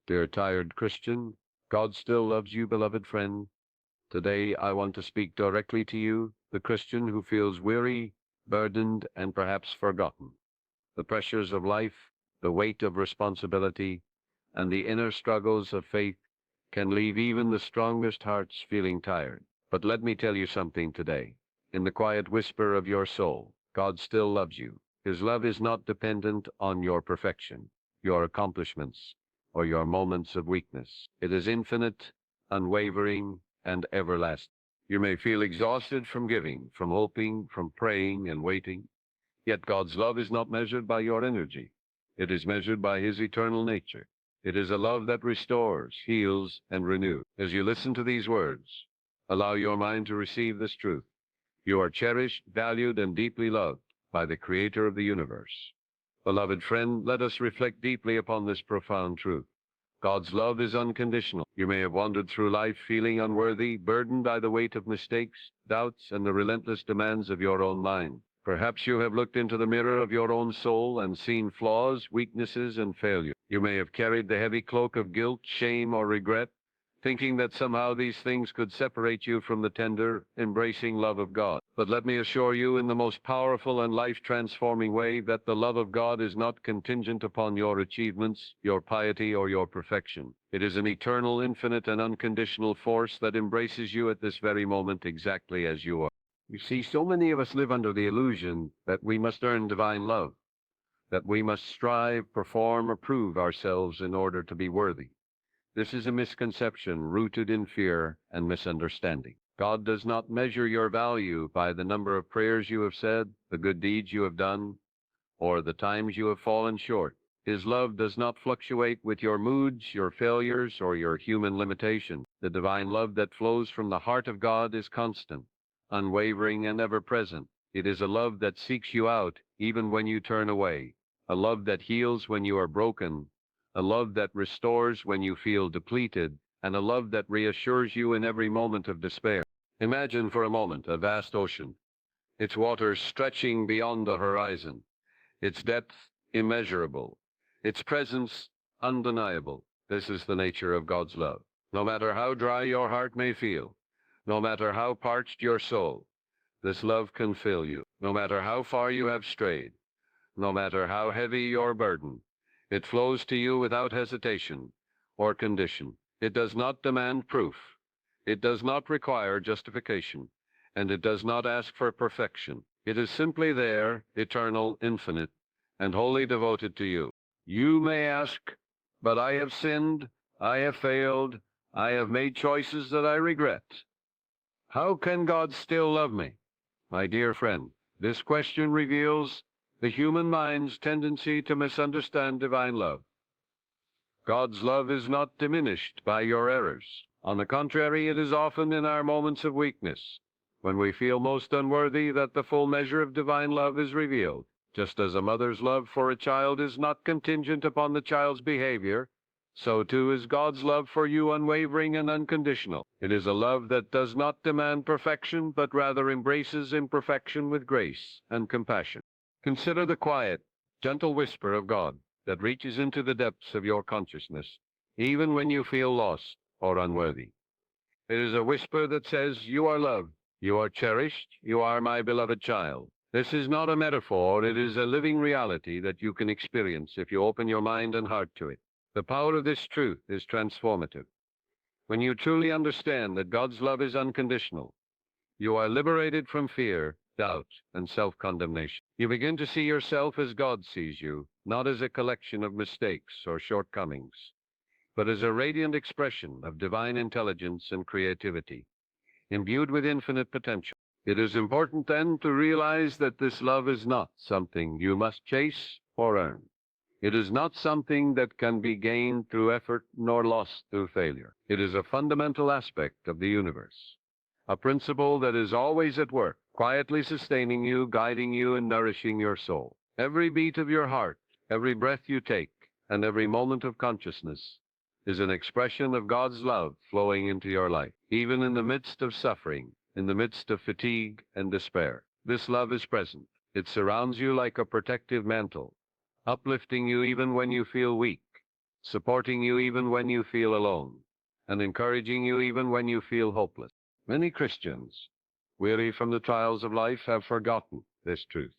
Dear tired Christian, God still loves you, beloved friend. Today I want to speak directly to you, the Christian who feels weary, burdened, and perhaps forgotten. The pressures of life, the weight of responsibility, and the inner struggles of faith can leave even the strongest hearts feeling tired. But let me tell you something today. In the quiet whisper of your soul, God still loves you. His love is not dependent on your perfection, your accomplishments, or your moments of weakness. It is infinite, unwavering, and everlasting. You may feel exhausted from giving, from hoping, from praying and waiting. Yet God's love is not measured by your energy. It is measured by His eternal nature. It is a love that restores, heals, and renews. As you listen to these words, allow your mind to receive this truth. You are cherished, valued, and deeply loved by the Creator of the universe. Beloved friend, let us reflect deeply upon this profound truth. God's love is unconditional. You may have wandered through life feeling unworthy, burdened by the weight of mistakes, doubts, and the relentless demands of your own mind. Perhaps you have looked into the mirror of your own soul and seen flaws, weaknesses, and failure. You may have carried the heavy cloak of guilt, shame, or regret, thinking that somehow these things could separate you from the tender, embracing love of God. But let me assure you in the most powerful and life-transforming way that the love of God is not contingent upon your achievements, your piety, or your perfection. It is an eternal, infinite, and unconditional force that embraces you at this very moment exactly as you are. You see, so many of us live under the illusion that we must earn divine love, that we must strive, perform, or prove ourselves in order to be worthy. This is a misconception rooted in fear and misunderstanding. God does not measure your value by the number of prayers you have said, the good deeds you have done, or the times you have fallen short. His love does not fluctuate with your moods, your failures, or your human limitations. The divine love that flows from the heart of God is constant, unwavering, and ever-present. It is a love that seeks you out even when you turn away, a love that heals when you are broken, a love that restores when you feel depleted, and a love that reassures you in every moment of despair. Imagine for a moment a vast ocean, its waters stretching beyond the horizon, its depth immeasurable, its presence undeniable. This is the nature of God's love. No matter how dry your heart may feel, no matter how parched your soul, this love can fill you. No matter how far you have strayed, no matter how heavy your burden, it flows to you without hesitation or condition. It does not demand proof. It does not require justification, and it does not ask for perfection. It is simply there, eternal, infinite, and wholly devoted to you. You may ask, but I have sinned, I have failed, I have made choices that I regret. How can God still love me? My dear friend, this question reveals the human mind's tendency to misunderstand divine love. God's love is not diminished by your errors. On the contrary, it is often in our moments of weakness, when we feel most unworthy, that the full measure of divine love is revealed. Just as a mother's love for a child is not contingent upon the child's behavior, so too is God's love for you unwavering and unconditional. It is a love that does not demand perfection, but rather embraces imperfection with grace and compassion. Consider the quiet, gentle whisper of God that reaches into the depths of your consciousness, even when you feel lost or unworthy. It is a whisper that says, "You are loved, you are cherished, you are my beloved child." This is not a metaphor, it is a living reality that you can experience if you open your mind and heart to it. The power of this truth is transformative. When you truly understand that God's love is unconditional, you are liberated from fear, doubt, and self-condemnation. You begin to see yourself as God sees you, not as a collection of mistakes or shortcomings, but as a radiant expression of divine intelligence and creativity, imbued with infinite potential. It is important then to realize that this love is not something you must chase or earn. It is not something that can be gained through effort nor lost through failure. It is a fundamental aspect of the universe, a principle that is always at work, quietly sustaining you, guiding you, and nourishing your soul. Every beat of your heart, every breath you take, and every moment of consciousness is an expression of God's love flowing into your life. Even in the midst of suffering, in the midst of fatigue and despair, this love is present. It surrounds you like a protective mantle, uplifting you even when you feel weak, supporting you even when you feel alone, and encouraging you even when you feel hopeless. Many Christians, weary from the trials of life, have forgotten this truth.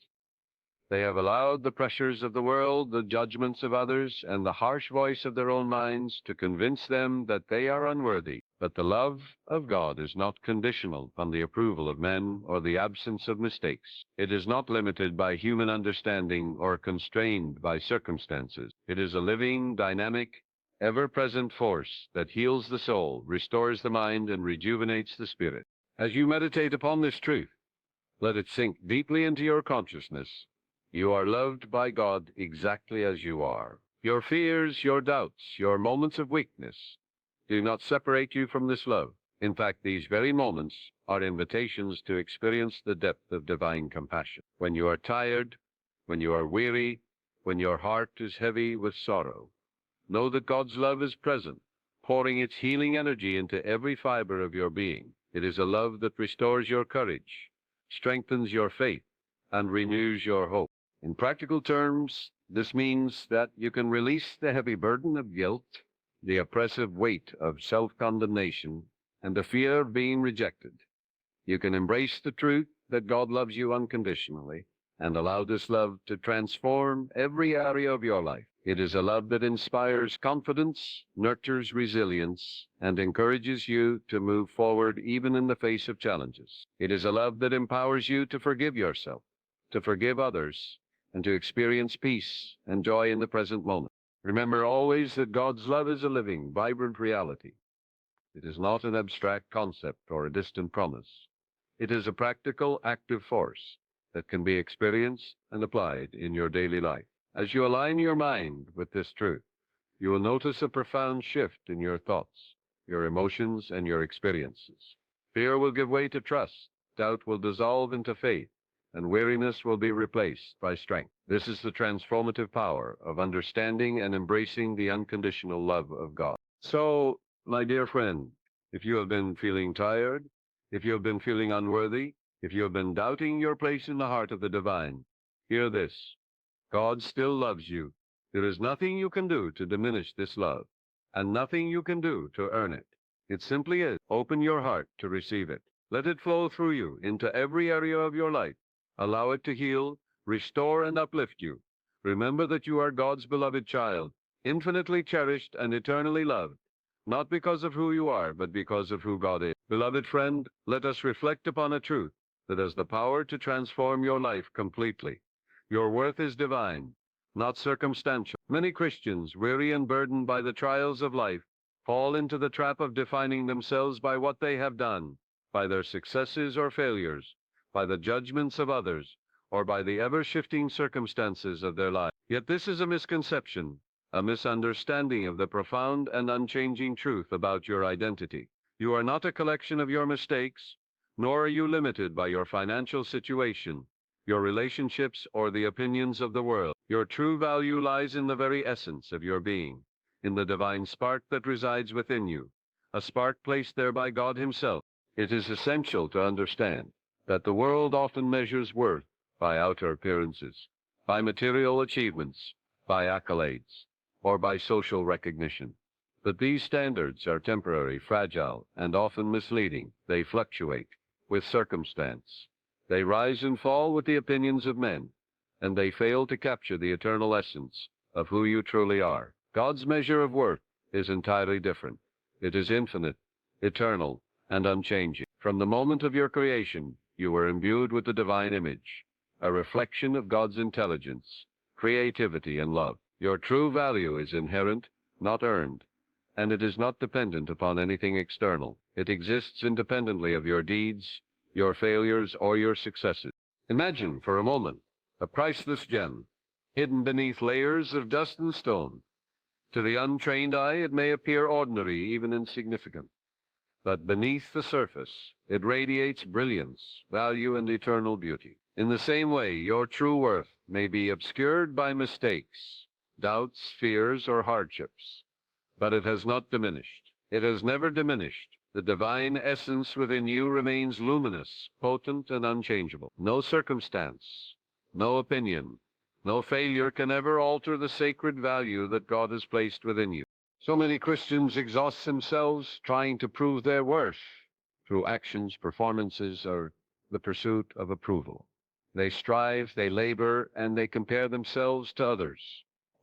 They have allowed the pressures of the world, the judgments of others, and the harsh voice of their own minds to convince them that they are unworthy. But the love of God is not conditional on the approval of men or the absence of mistakes. It is not limited by human understanding or constrained by circumstances. It is a living, dynamic, ever-present force that heals the soul, restores the mind, and rejuvenates the spirit. As you meditate upon this truth, let it sink deeply into your consciousness. You are loved by God exactly as you are. Your fears, your doubts, your moments of weakness do not separate you from this love. In fact, these very moments are invitations to experience the depth of divine compassion. When you are tired, when you are weary, when your heart is heavy with sorrow, know that God's love is present, pouring its healing energy into every fiber of your being. It is a love that restores your courage, strengthens your faith, and renews your hope. In practical terms, this means that you can release the heavy burden of guilt, the oppressive weight of self-condemnation, and the fear of being rejected. You can embrace the truth that God loves you unconditionally and allow this love to transform every area of your life. It is a love that inspires confidence, nurtures resilience, and encourages you to move forward even in the face of challenges. It is a love that empowers you to forgive yourself, to forgive others, and to experience peace and joy in the present moment. Remember always that God's love is a living, vibrant reality. It is not an abstract concept or a distant promise. It is a practical, active force that can be experienced and applied in your daily life. As you align your mind with this truth, you will notice a profound shift in your thoughts, your emotions, and your experiences. Fear will give way to trust, doubt will dissolve into faith, and weariness will be replaced by strength. This is the transformative power of understanding and embracing the unconditional love of God. So, my dear friend, if you have been feeling tired, if you have been feeling unworthy, if you have been doubting your place in the heart of the divine, hear this. God still loves you. There is nothing you can do to diminish this love, and nothing you can do to earn it. It simply is. Open your heart to receive it. Let it flow through you into every area of your life. Allow it to heal, restore, and uplift you. Remember that you are God's beloved child, infinitely cherished and eternally loved, not because of who you are, but because of who God is. Beloved friend, let us reflect upon a truth that has the power to transform your life completely. Your worth is divine, not circumstantial. Many Christians, weary and burdened by the trials of life, fall into the trap of defining themselves by what they have done, by their successes or failures, by the judgments of others, or by the ever-shifting circumstances of their life. Yet this is a misconception, a misunderstanding of the profound and unchanging truth about your identity. You are not a collection of your mistakes, nor are you limited by your financial situation, your relationships, or the opinions of the world. Your true value lies in the very essence of your being, in the divine spark that resides within you, a spark placed there by God Himself. It is essential to understand that the world often measures worth by outer appearances, by material achievements, by accolades, or by social recognition. But these standards are temporary, fragile, and often misleading. They fluctuate with circumstance. They rise and fall with the opinions of men, and they fail to capture the eternal essence of who you truly are. God's measure of worth is entirely different. It is infinite, eternal, and unchanging. From the moment of your creation, you were imbued with the divine image, a reflection of God's intelligence, creativity, and love. Your true value is inherent, not earned, and it is not dependent upon anything external. It exists independently of your deeds, your failures, or your successes. Imagine for a moment a priceless gem hidden beneath layers of dust and stone. To the untrained eye, it may appear ordinary, even insignificant. But beneath the surface, it radiates brilliance, value, and eternal beauty. In the same way, your true worth may be obscured by mistakes, doubts, fears, or hardships, but it has not diminished. It has never diminished. The divine essence within you remains luminous, potent, and unchangeable. No circumstance, no opinion, No failure can ever alter the sacred value that God has placed within you. So many Christians exhaust themselves trying to prove their worth through actions, performances, or the pursuit of approval. They strive, they labor, and they compare themselves to others,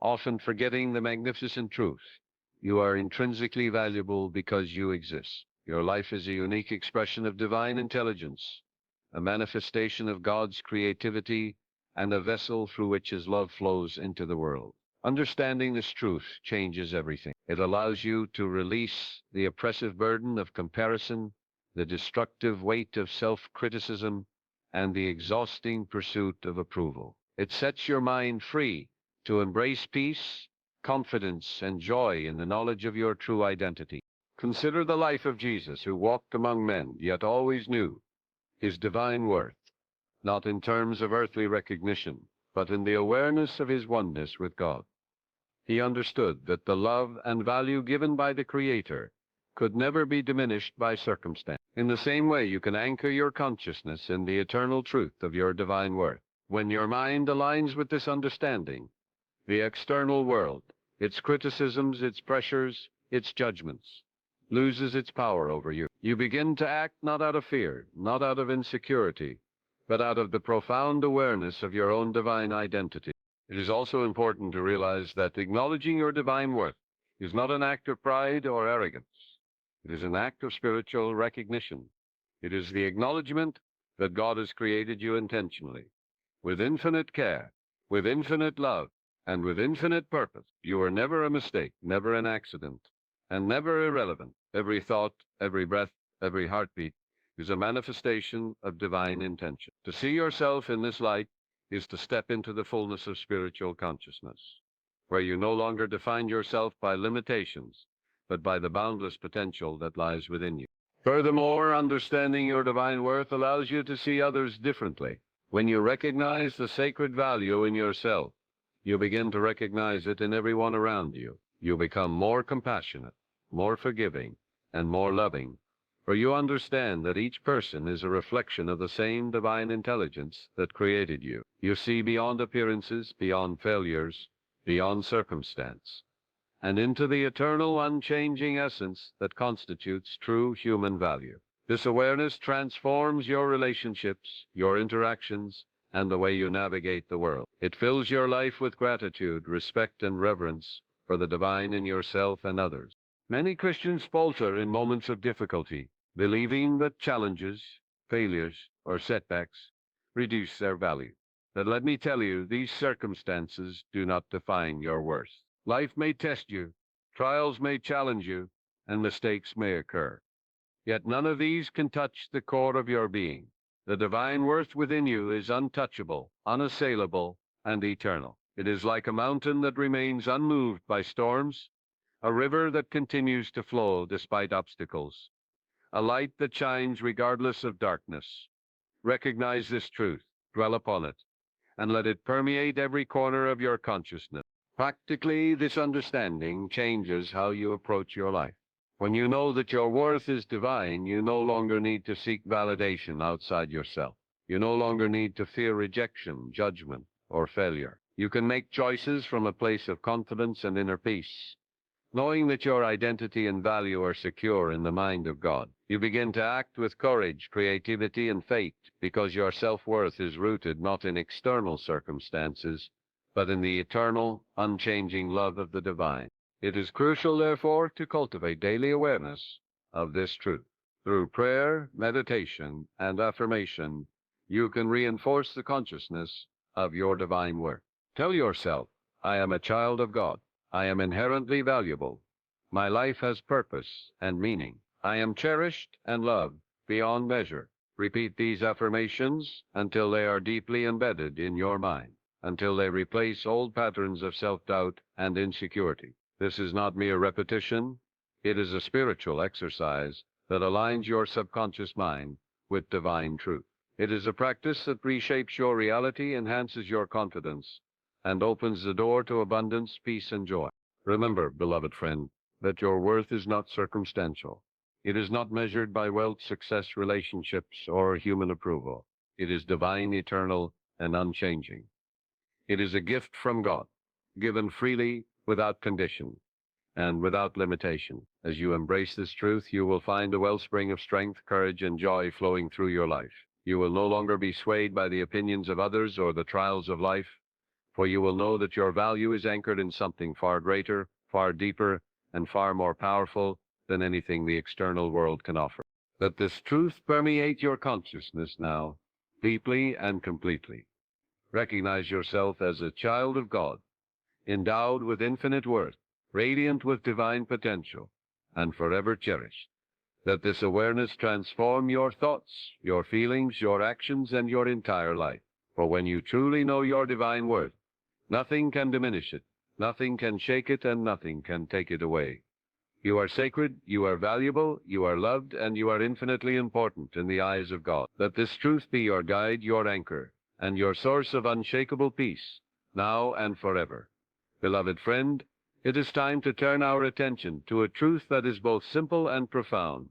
often forgetting the magnificent truth. You are intrinsically valuable because you exist. Your life is a unique expression of divine intelligence, a manifestation of God's creativity, and a vessel through which His love flows into the world. Understanding this truth changes everything. It allows you to release the oppressive burden of comparison, the destructive weight of self-criticism, and the exhausting pursuit of approval. It sets your mind free to embrace peace, confidence, and joy in the knowledge of your true identity. Consider the life of Jesus, who walked among men, yet always knew His divine worth, not in terms of earthly recognition, but in the awareness of His oneness with God. He understood that the love and value given by the Creator could never be diminished by circumstance. In the same way, you can anchor your consciousness in the eternal truth of your divine worth. When your mind aligns with this understanding, the external world, its criticisms, its pressures, its judgments, loses its power over you. You begin to act not out of fear, not out of insecurity, but out of the profound awareness of your own divine identity. It is also important to realize that acknowledging your divine worth is not an act of pride or arrogance. It is an act of spiritual recognition. It is the acknowledgement that God has created you intentionally, with infinite care, with infinite love, and with infinite purpose. You are never a mistake, never an accident, and never irrelevant. Every thought, every breath, every heartbeat is a manifestation of divine intention. To see yourself in this light is to step into the fullness of spiritual consciousness, where you no longer define yourself by limitations, but by the boundless potential that lies within you. Furthermore, understanding your divine worth allows you to see others differently. When you recognize the sacred value in yourself, you begin to recognize it in everyone around you. You become more compassionate, more forgiving, and more loving, for you understand that each person is a reflection of the same divine intelligence that created you. You see beyond appearances, beyond failures, beyond circumstance, and into the eternal, unchanging essence that constitutes true human value. This awareness transforms your relationships, your interactions, and the way you navigate the world. It fills your life with gratitude, respect, and reverence for the divine in yourself and others. Many Christians falter in moments of difficulty, believing that challenges, failures, or setbacks reduce their value. But let me tell you, these circumstances do not define your worth. Life may test you, trials may challenge you, and mistakes may occur. Yet none of these can touch the core of your being. The divine worth within you is untouchable, unassailable, and eternal. It is like a mountain that remains unmoved by storms, a river that continues to flow despite obstacles, a light that shines regardless of darkness. Recognize this truth, dwell upon it, and let it permeate every corner of your consciousness. Practically, this understanding changes how you approach your life. When you know that your worth is divine, you no longer need to seek validation outside yourself. You no longer need to fear rejection, judgment, or failure. You can make choices from a place of confidence and inner peace, knowing that your identity and value are secure in the mind of God. You begin to act with courage, creativity, and faith, because your self-worth is rooted not in external circumstances, but in the eternal, unchanging love of the divine. It is crucial, therefore, to cultivate daily awareness of this truth. Through prayer, meditation, and affirmation, you can reinforce the consciousness of your divine worth. Tell yourself, I am a child of God. I am inherently valuable. My life has purpose and meaning. I am cherished and loved beyond measure. Repeat these affirmations until they are deeply embedded in your mind, until they replace old patterns of self-doubt and insecurity. This is not mere repetition. It is a spiritual exercise that aligns your subconscious mind with divine truth. It is a practice that reshapes your reality, enhances your confidence, and opens the door to abundance, peace, and joy. Remember, beloved friend, that your worth is not circumstantial. It is not measured by wealth, success, relationships, or human approval. It is divine, eternal, and unchanging. It is a gift from God, given freely, without condition, and without limitation. As you embrace this truth, you will find a wellspring of strength, courage, and joy flowing through your life. You will no longer be swayed by the opinions of others or the trials of life, for you will know that your value is anchored in something far greater, far deeper, and far more powerful than anything the external world can offer. Let this truth permeate your consciousness now, deeply and completely. Recognize yourself as a child of God, endowed with infinite worth, radiant with divine potential, and forever cherished. Let this awareness transform your thoughts, your feelings, your actions, and your entire life. For when you truly know your divine worth, nothing can diminish it, nothing can shake it, and nothing can take it away. You are sacred, you are valuable, you are loved, and you are infinitely important in the eyes of God. Let this truth be your guide, your anchor, and your source of unshakable peace, now and forever. Beloved friend, it is time to turn our attention to a truth that is both simple and profound.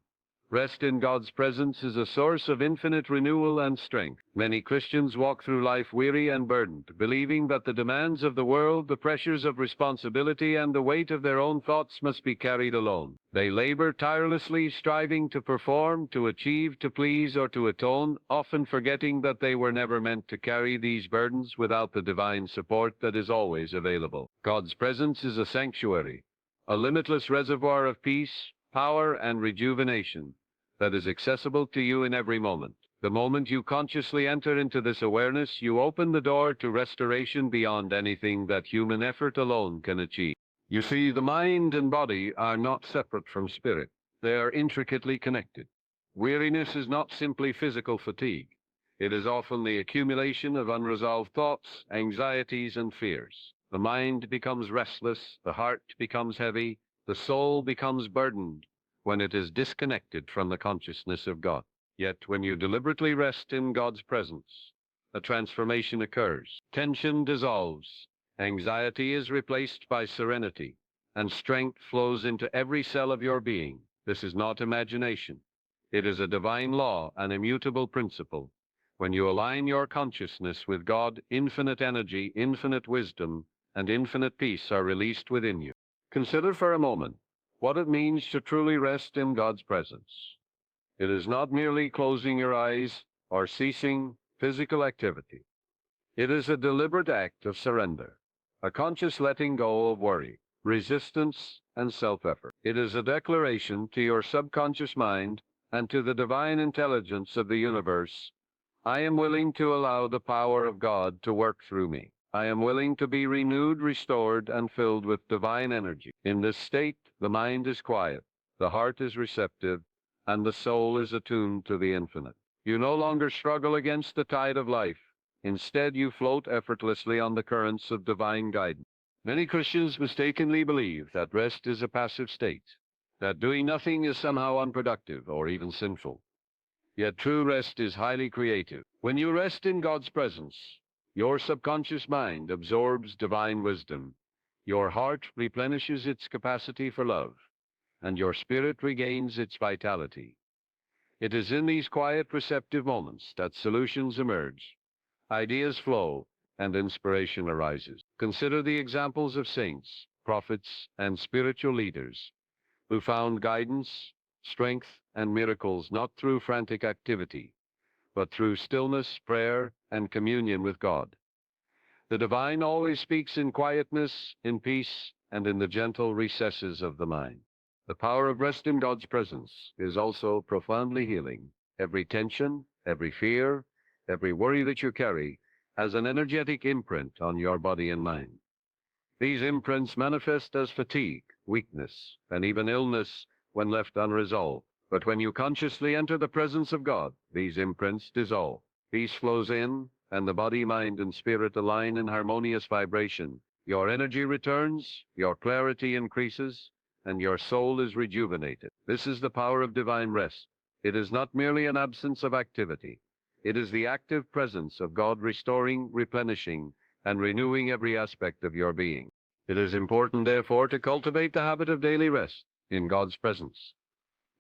Rest in God's presence is a source of infinite renewal and strength. Many Christians walk through life weary and burdened, believing that the demands of the world, the pressures of responsibility, and the weight of their own thoughts must be carried alone. They labor tirelessly, striving to perform, to achieve, to please, or to atone, often forgetting that they were never meant to carry these burdens without the divine support that is always available. God's presence is a sanctuary, a limitless reservoir of peace, power, and rejuvenation that is accessible to you in every moment. The moment you consciously enter into this awareness, you open the door to restoration beyond anything that human effort alone can achieve. You see, the mind and body are not separate from spirit. They are intricately connected. Weariness is not simply physical fatigue. It is often the accumulation of unresolved thoughts, anxieties, and fears. The mind becomes restless, the heart becomes heavy, the soul becomes burdened when it is disconnected from the consciousness of God. Yet when you deliberately rest in God's presence, a transformation occurs. Tension dissolves, anxiety is replaced by serenity, and strength flows into every cell of your being. This is not imagination. It is a divine law, an immutable principle. When you align your consciousness with God, infinite energy, infinite wisdom, and infinite peace are released within you. Consider for a moment what it means to truly rest in God's presence. It is not merely closing your eyes or ceasing physical activity. It is a deliberate act of surrender, a conscious letting go of worry, resistance, and self-effort. It is a declaration to your subconscious mind and to the divine intelligence of the universe: I am willing to allow the power of God to work through me. I am willing to be renewed, restored, and filled with divine energy. In this state, the mind is quiet, the heart is receptive, and the soul is attuned to the infinite. You no longer struggle against the tide of life. Instead, you float effortlessly on the currents of divine guidance. Many Christians mistakenly believe that rest is a passive state, that doing nothing is somehow unproductive or even sinful. Yet true rest is highly creative. When you rest in God's presence, your subconscious mind absorbs divine wisdom, your heart replenishes its capacity for love, and your spirit regains its vitality. It is in these quiet, receptive moments that solutions emerge, ideas flow, and inspiration arises. Consider the examples of saints, prophets, and spiritual leaders who found guidance, strength, and miracles not through frantic activity, but through stillness, prayer, and communion with God. The divine always speaks in quietness, in peace, and in the gentle recesses of the mind. The power of rest in God's presence is also profoundly healing. Every tension, every fear, every worry that you carry has an energetic imprint on your body and mind. These imprints manifest as fatigue, weakness, and even illness when left unresolved. But when you consciously enter the presence of God, these imprints dissolve. Peace flows in, and the body, mind, and spirit align in harmonious vibration. Your energy returns, your clarity increases, and your soul is rejuvenated. This is the power of divine rest. It is not merely an absence of activity. It is the active presence of God restoring, replenishing, and renewing every aspect of your being. It is important, therefore, to cultivate the habit of daily rest in God's presence.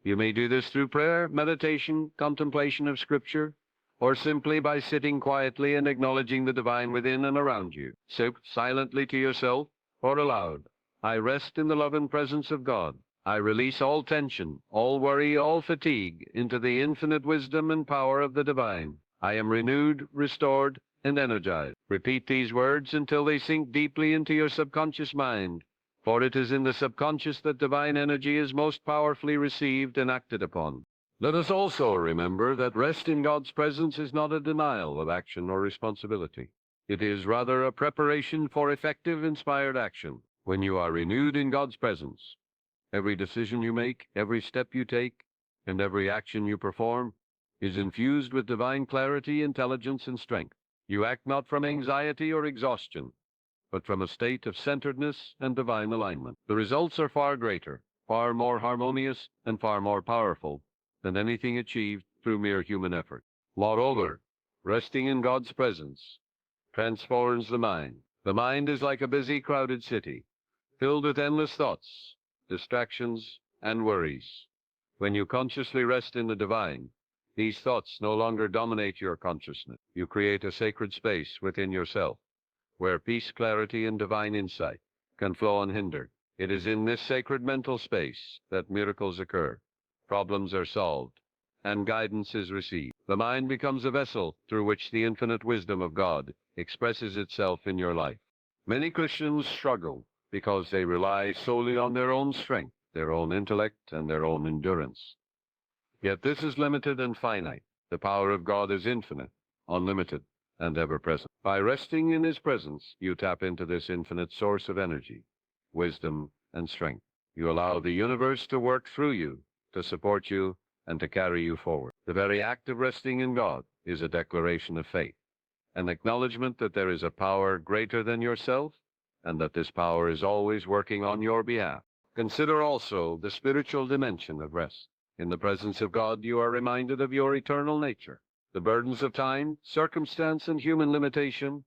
You may do this through prayer, meditation, contemplation of Scripture, or simply by sitting quietly and acknowledging the divine within and around you. So silently to yourself or aloud, I rest in the love and presence of God. I release all tension, all worry, all fatigue into the infinite wisdom and power of the divine. I am renewed, restored, and energized. Repeat these words until they sink deeply into your subconscious mind, for it is in the subconscious that divine energy is most powerfully received and acted upon. Let us also remember that rest in God's presence is not a denial of action or responsibility. It is rather a preparation for effective, inspired action. When you are renewed in God's presence, every decision you make, every step you take, and every action you perform is infused with divine clarity, intelligence, and strength. You act not from anxiety or exhaustion, but from a state of centeredness and divine alignment. The results are far greater, far more harmonious, and far more powerful than anything achieved through mere human effort. Moreover, resting in God's presence transforms the mind. The mind is like a busy, crowded city, filled with endless thoughts, distractions, and worries. When you consciously rest in the divine, these thoughts no longer dominate your consciousness. You create a sacred space within yourself, where peace, clarity, and divine insight can flow unhindered. It is in this sacred mental space that miracles occur, problems are solved, and guidance is received. The mind becomes a vessel through which the infinite wisdom of God expresses itself in your life. Many Christians struggle because they rely solely on their own strength, their own intellect, and their own endurance. Yet this is limited and finite. The power of God is infinite, unlimited, and ever-present. By resting in His presence, you tap into this infinite source of energy, wisdom, and strength. You allow the universe to work through you, to support you, and to carry you forward. The very act of resting in God is a declaration of faith, an acknowledgement that there is a power greater than yourself, and that this power is always working on your behalf. Consider also the spiritual dimension of rest. In the presence of God, you are reminded of your eternal nature. The burdens of time, circumstance, and human limitation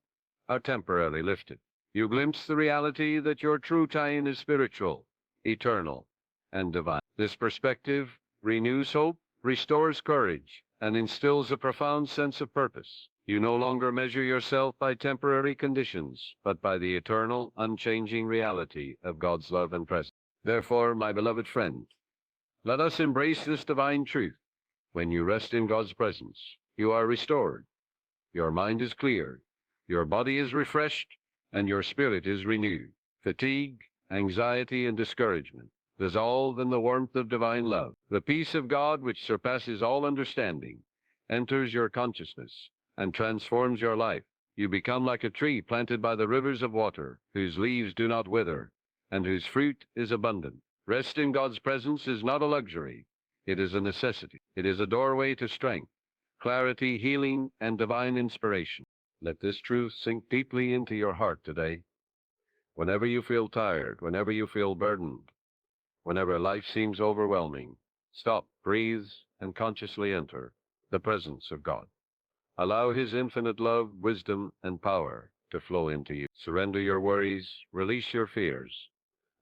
are temporarily lifted. You glimpse the reality that your true tie-in is spiritual, eternal, and divine. This perspective renews hope, restores courage, and instills a profound sense of purpose. You no longer measure yourself by temporary conditions, but by the eternal, unchanging reality of God's love and presence. Therefore, my beloved friend, let us embrace this divine truth. When you rest in God's presence, you are restored. Your mind is clear, your body is refreshed, and your spirit is renewed. Fatigue, anxiety, and discouragement dissolve in the warmth of divine love. The peace of God, which surpasses all understanding, enters your consciousness and transforms your life. You become like a tree planted by the rivers of water, whose leaves do not wither, and whose fruit is abundant. Rest in God's presence is not a luxury. It is a necessity. It is a doorway to strength, clarity, healing, and divine inspiration. Let this truth sink deeply into your heart today. Whenever you feel tired, whenever you feel burdened, whenever life seems overwhelming, stop, breathe, and consciously enter the presence of God. Allow His infinite love, wisdom, and power to flow into you. Surrender your worries, release your fears,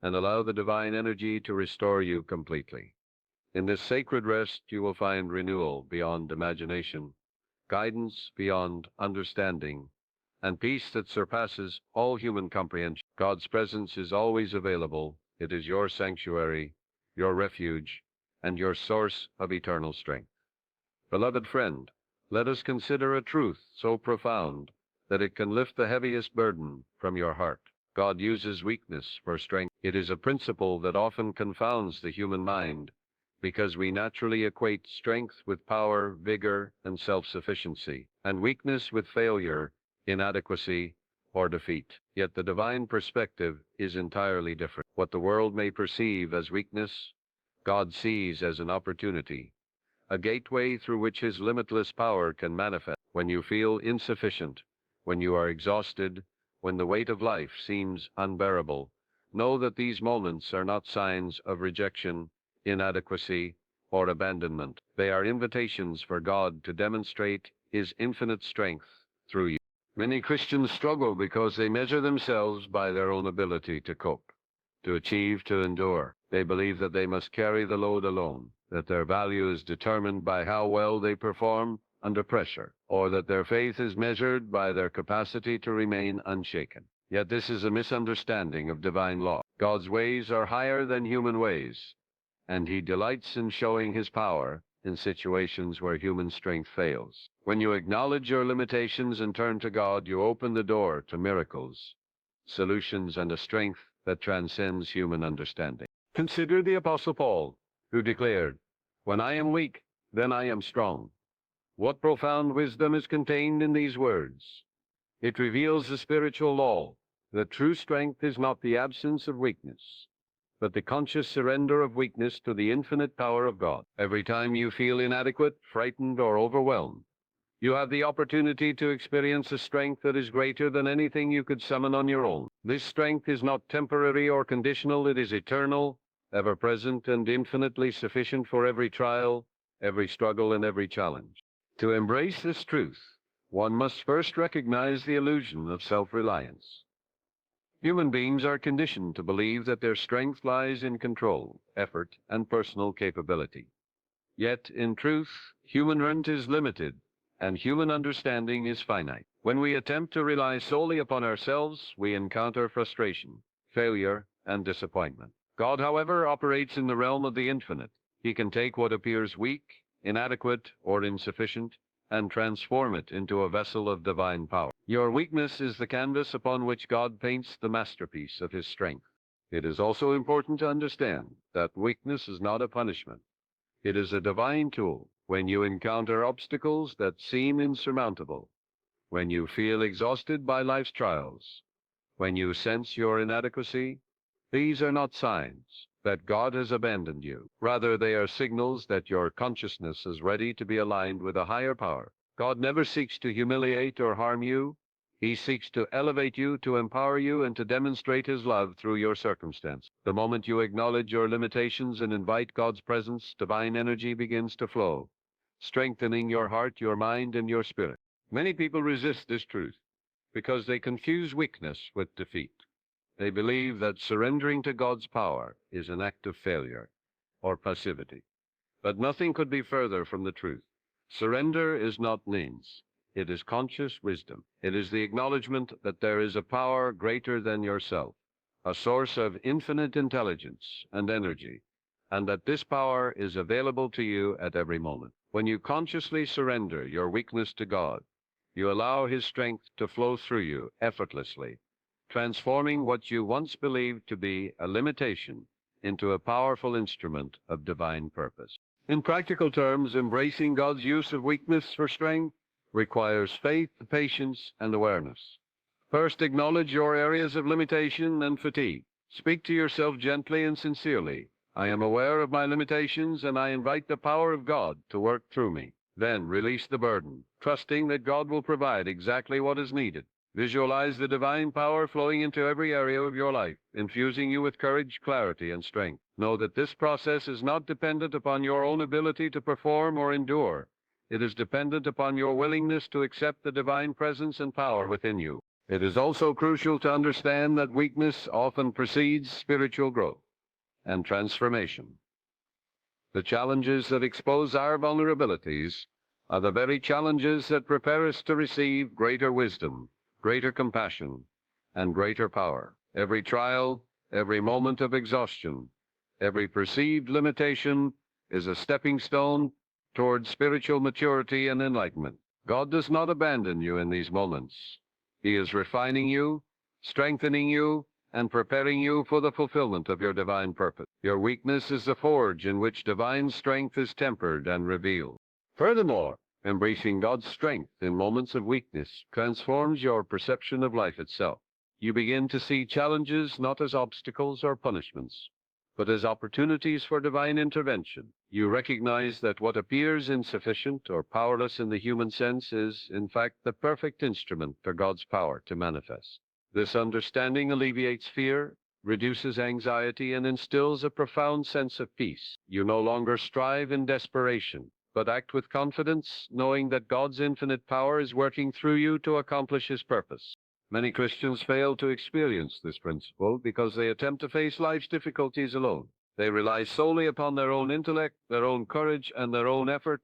and allow the divine energy to restore you completely. In this sacred rest, you will find renewal beyond imagination, guidance beyond understanding, and peace that surpasses all human comprehension. God's presence is always available. It is your sanctuary, your refuge, and your source of eternal strength. Beloved friend, let us consider a truth so profound that it can lift the heaviest burden from your heart. God uses weakness for strength. It is a principle that often confounds the human mind, because we naturally equate strength with power, vigor, and self-sufficiency, and weakness with failure, inadequacy, or defeat. Yet the divine perspective is entirely different. What the world may perceive as weakness, God sees as an opportunity, a gateway through which His limitless power can manifest. When you feel insufficient, when you are exhausted, when the weight of life seems unbearable, know that these moments are not signs of rejection, inadequacy, or abandonment. They are invitations for God to demonstrate His infinite strength through you. Many Christians struggle because they measure themselves by their own ability to cope, to achieve, to endure. They believe that they must carry the load alone, that their value is determined by how well they perform under pressure, or that their faith is measured by their capacity to remain unshaken. Yet this is a misunderstanding of divine law. God's ways are higher than human ways, and he delights in showing his power in situations where human strength fails. When you acknowledge your limitations and turn to God, you open the door to miracles, solutions, and a strength that transcends human understanding. Consider the Apostle Paul, who declared, "When I am weak, then I am strong." What profound wisdom is contained in these words! It reveals the spiritual law that true strength is not the absence of weakness, but the conscious surrender of weakness to the infinite power of God. Every time you feel inadequate, frightened, or overwhelmed, you have the opportunity to experience a strength that is greater than anything you could summon on your own. This strength is not temporary or conditional, it is eternal, ever-present, and infinitely sufficient for every trial, every struggle, and every challenge. To embrace this truth, one must first recognize the illusion of self-reliance. Human beings are conditioned to believe that their strength lies in control, effort, and personal capability. Yet, in truth, human strength is limited, and human understanding is finite. When we attempt to rely solely upon ourselves, we encounter frustration, failure, and disappointment. God, however, operates in the realm of the infinite. He can take what appears weak, inadequate, or insufficient, and transform it into a vessel of divine power. Your weakness is the canvas upon which God paints the masterpiece of his strength. It is also important to understand that weakness is not a punishment. It is a divine tool. When you encounter obstacles that seem insurmountable, when you feel exhausted by life's trials, when you sense your inadequacy, these are not signs that God has abandoned you. Rather, they are signals that your consciousness is ready to be aligned with a higher power. God never seeks to humiliate or harm you. He seeks to elevate you, to empower you, and to demonstrate his love through your circumstance. The moment you acknowledge your limitations and invite God's presence, divine energy begins to flow, strengthening your heart, your mind, and your spirit. Many people resist this truth because they confuse weakness with defeat. They believe that surrendering to God's power is an act of failure or passivity. But nothing could be further from the truth. Surrender is not means. It is conscious wisdom. It is the acknowledgement that there is a power greater than yourself, a source of infinite intelligence and energy, and that this power is available to you at every moment. When you consciously surrender your weakness to God, you allow his strength to flow through you effortlessly, transforming what you once believed to be a limitation into a powerful instrument of divine purpose. In practical terms, embracing God's use of weakness for strength requires faith, patience, and awareness. First, acknowledge your areas of limitation and fatigue. Speak to yourself gently and sincerely. I am aware of my limitations, and I invite the power of God to work through me. Then release the burden, trusting that God will provide exactly what is needed. Visualize the divine power flowing into every area of your life, infusing you with courage, clarity, and strength. Know that this process is not dependent upon your own ability to perform or endure. It is dependent upon your willingness to accept the divine presence and power within you. It is also crucial to understand that weakness often precedes spiritual growth and transformation. The challenges that expose our vulnerabilities are the very challenges that prepare us to receive greater wisdom, greater compassion, and greater power. Every trial, every moment of exhaustion, every perceived limitation is a stepping stone toward spiritual maturity and enlightenment. God does not abandon you in these moments. He is refining you, strengthening you, and preparing you for the fulfillment of your divine purpose. Your weakness is the forge in which divine strength is tempered and revealed. Furthermore, embracing God's strength in moments of weakness transforms your perception of life itself. You begin to see challenges not as obstacles or punishments, but as opportunities for divine intervention. You recognize that what appears insufficient or powerless in the human sense is, in fact, the perfect instrument for God's power to manifest. This understanding alleviates fear, reduces anxiety, and instills a profound sense of peace. You no longer strive in desperation, but act with confidence, knowing that God's infinite power is working through you to accomplish his purpose. Many Christians fail to experience this principle because they attempt to face life's difficulties alone. They rely solely upon their own intellect, their own courage, and their own effort,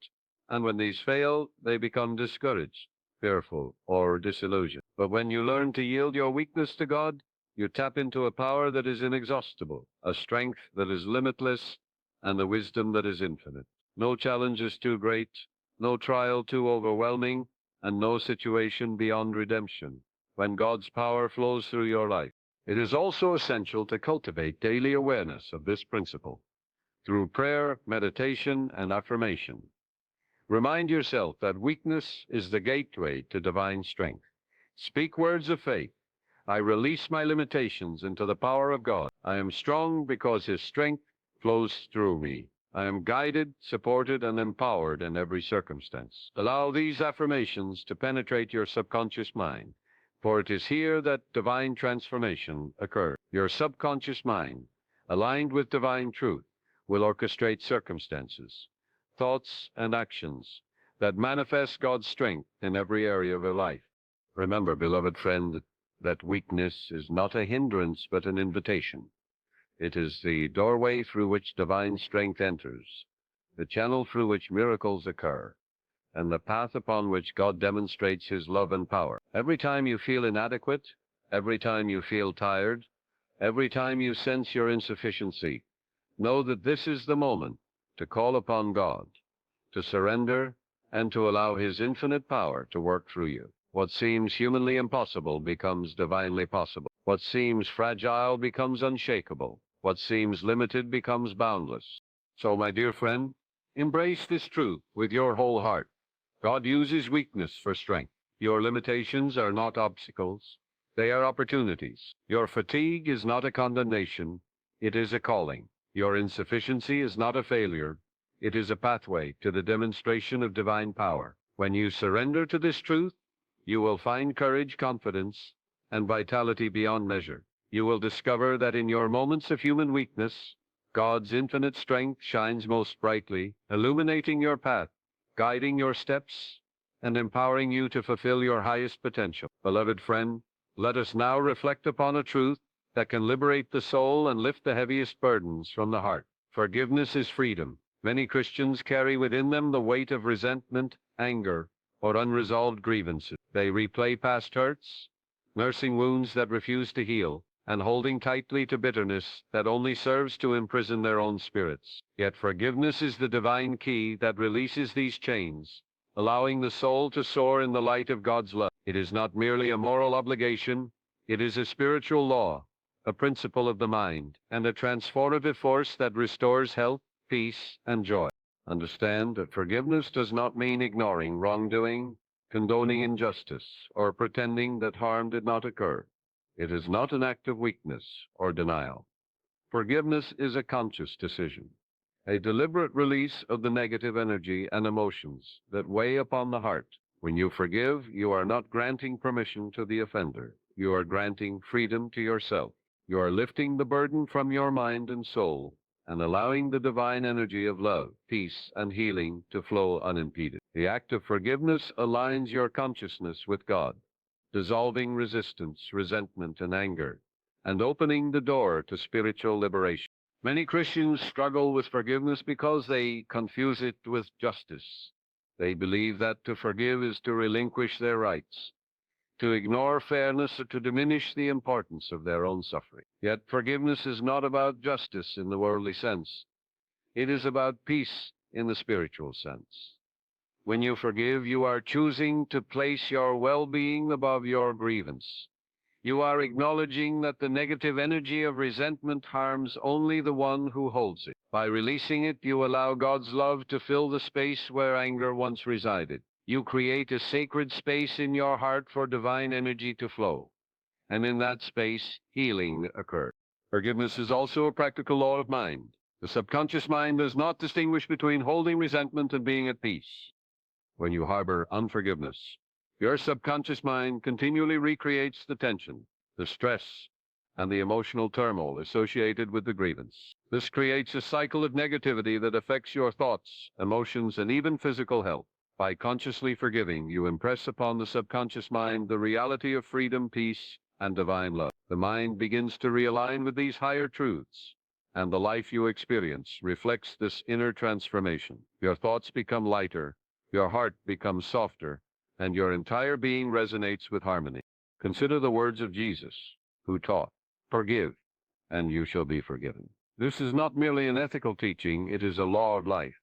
And when these fail, they become discouraged, fearful, or disillusioned. But when you learn to yield your weakness to God, you tap into a power that is inexhaustible, a strength that is limitless, and a wisdom that is infinite. No challenge is too great, no trial too overwhelming, and no situation beyond redemption when God's power flows through your life. It is also essential to cultivate daily awareness of this principle through prayer, meditation, and affirmation. Remind yourself that weakness is the gateway to divine strength. Speak words of faith. I release my limitations into the power of God. I am strong because His strength flows through me. I am guided, supported, and empowered in every circumstance. Allow these affirmations to penetrate your subconscious mind, for it is here that divine transformation occurs. Your subconscious mind, aligned with divine truth, will orchestrate circumstances, thoughts, and actions that manifest God's strength in every area of your life. Remember, beloved friend, that weakness is not a hindrance but an invitation. It is the doorway through which divine strength enters, the channel through which miracles occur, and the path upon which God demonstrates His love and power. Every time you feel inadequate, every time you feel tired, every time you sense your insufficiency, know that this is the moment to call upon God, to surrender, and to allow His infinite power to work through you. What seems humanly impossible becomes divinely possible. What seems fragile becomes unshakable. What seems limited becomes boundless. So, my dear friend, embrace this truth with your whole heart. God uses weakness for strength. Your limitations are not obstacles. They are opportunities. Your fatigue is not a condemnation. It is a calling. Your insufficiency is not a failure. It is a pathway to the demonstration of divine power. When you surrender to this truth, you will find courage, confidence, and vitality beyond measure. You will discover that in your moments of human weakness, God's infinite strength shines most brightly, illuminating your path, guiding your steps, and empowering you to fulfill your highest potential. Beloved friend, let us now reflect upon a truth that can liberate the soul and lift the heaviest burdens from the heart. Forgiveness is freedom. Many Christians carry within them the weight of resentment, anger, or unresolved grievances. They replay past hurts, nursing wounds that refuse to heal, and holding tightly to bitterness that only serves to imprison their own spirits. Yet forgiveness is the divine key that releases these chains, allowing the soul to soar in the light of God's love. It is not merely a moral obligation, it is a spiritual law, a principle of the mind, and a transformative force that restores health, peace, and joy. Understand that forgiveness does not mean ignoring wrongdoing, condoning injustice, or pretending that harm did not occur. It is not an act of weakness or denial. Forgiveness is a conscious decision, a deliberate release of the negative energy and emotions that weigh upon the heart. When you forgive, you are not granting permission to the offender. You are granting freedom to yourself. You are lifting the burden from your mind and soul and allowing the divine energy of love, peace, and healing to flow unimpeded. The act of forgiveness aligns your consciousness with God, dissolving resistance, resentment, and anger, and opening the door to spiritual liberation. Many Christians struggle with forgiveness because they confuse it with justice. They believe that to forgive is to relinquish their rights, to ignore fairness, or to diminish the importance of their own suffering. Yet forgiveness is not about justice in the worldly sense. It is about peace in the spiritual sense. When you forgive, you are choosing to place your well-being above your grievance. You are acknowledging that the negative energy of resentment harms only the one who holds it. By releasing it, you allow God's love to fill the space where anger once resided. You create a sacred space in your heart for divine energy to flow, and in that space, healing occurs. Forgiveness is also a practical law of mind. The subconscious mind does not distinguish between holding resentment and being at peace. When you harbor unforgiveness, your subconscious mind continually recreates the tension, the stress, and the emotional turmoil associated with the grievance. This creates a cycle of negativity that affects your thoughts, emotions, and even physical health. By consciously forgiving, you impress upon the subconscious mind the reality of freedom, peace, and divine love. The mind begins to realign with these higher truths, and the life you experience reflects this inner transformation. Your thoughts become lighter, Your heart becomes softer, and your entire being resonates with harmony. Consider the words of Jesus, who taught, "Forgive, and you shall be forgiven." This is not merely an ethical teaching, it is a law of life,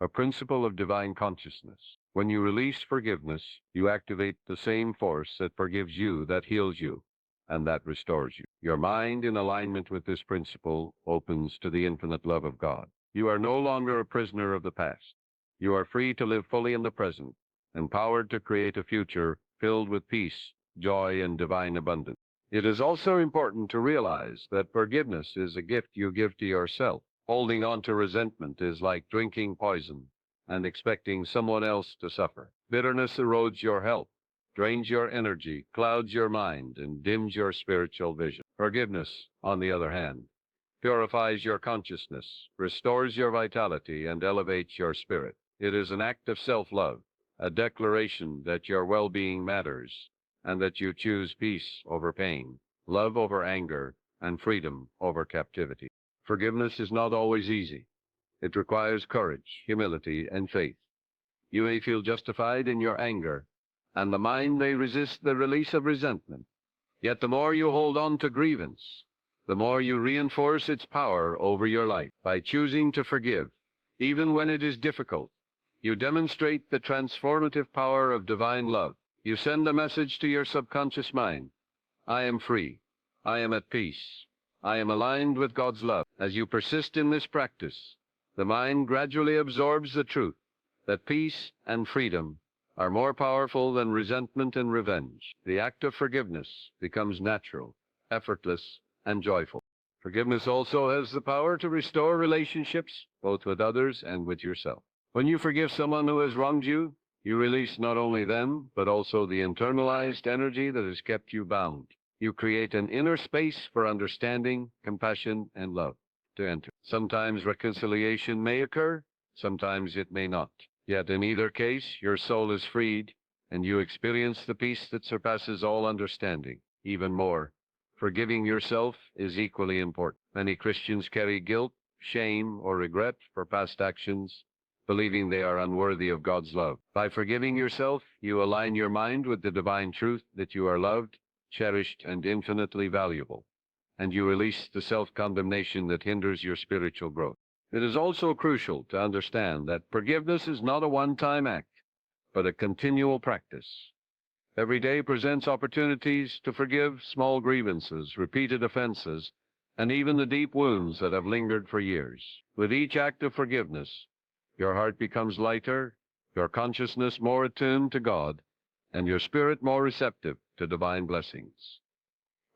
a principle of divine consciousness. When you release forgiveness, you activate the same force that forgives you, that heals you, and that restores you. Your mind, in alignment with this principle, opens to the infinite love of God. You are no longer a prisoner of the past. You are free to live fully in the present, empowered to create a future filled with peace, joy, and divine abundance. It is also important to realize that forgiveness is a gift you give to yourself. Holding on to resentment is like drinking poison and expecting someone else to suffer. Bitterness erodes your health, drains your energy, clouds your mind, and dims your spiritual vision. Forgiveness, on the other hand, purifies your consciousness, restores your vitality, and elevates your spirit. It is an act of self-love, a declaration that your well-being matters, and that you choose peace over pain, love over anger, and freedom over captivity. Forgiveness is not always easy. It requires courage, humility, and faith. You may feel justified in your anger, and the mind may resist the release of resentment. Yet the more you hold on to grievance, the more you reinforce its power over your life. By choosing to forgive, even when it is difficult, you demonstrate the transformative power of divine love. You send a message to your subconscious mind: I am free. I am at peace. I am aligned with God's love. As you persist in this practice, the mind gradually absorbs the truth that peace and freedom are more powerful than resentment and revenge. The act of forgiveness becomes natural, effortless, and joyful. Forgiveness also has the power to restore relationships, both with others and with yourself. When you forgive someone who has wronged you, you release not only them, but also the internalized energy that has kept you bound. You create an inner space for understanding, compassion, and love to enter. Sometimes reconciliation may occur, sometimes it may not. Yet in either case, your soul is freed, and you experience the peace that surpasses all understanding. Even more, forgiving yourself is equally important. Many Christians carry guilt, shame, or regret for past actions, believing they are unworthy of God's love. By forgiving yourself, you align your mind with the divine truth that you are loved, cherished, and infinitely valuable, and you release the self-condemnation that hinders your spiritual growth. It is also crucial to understand that forgiveness is not a one-time act, but a continual practice. Every day presents opportunities to forgive small grievances, repeated offenses, and even the deep wounds that have lingered for years. With each act of forgiveness, your heart becomes lighter, your consciousness more attuned to God, and your spirit more receptive to divine blessings.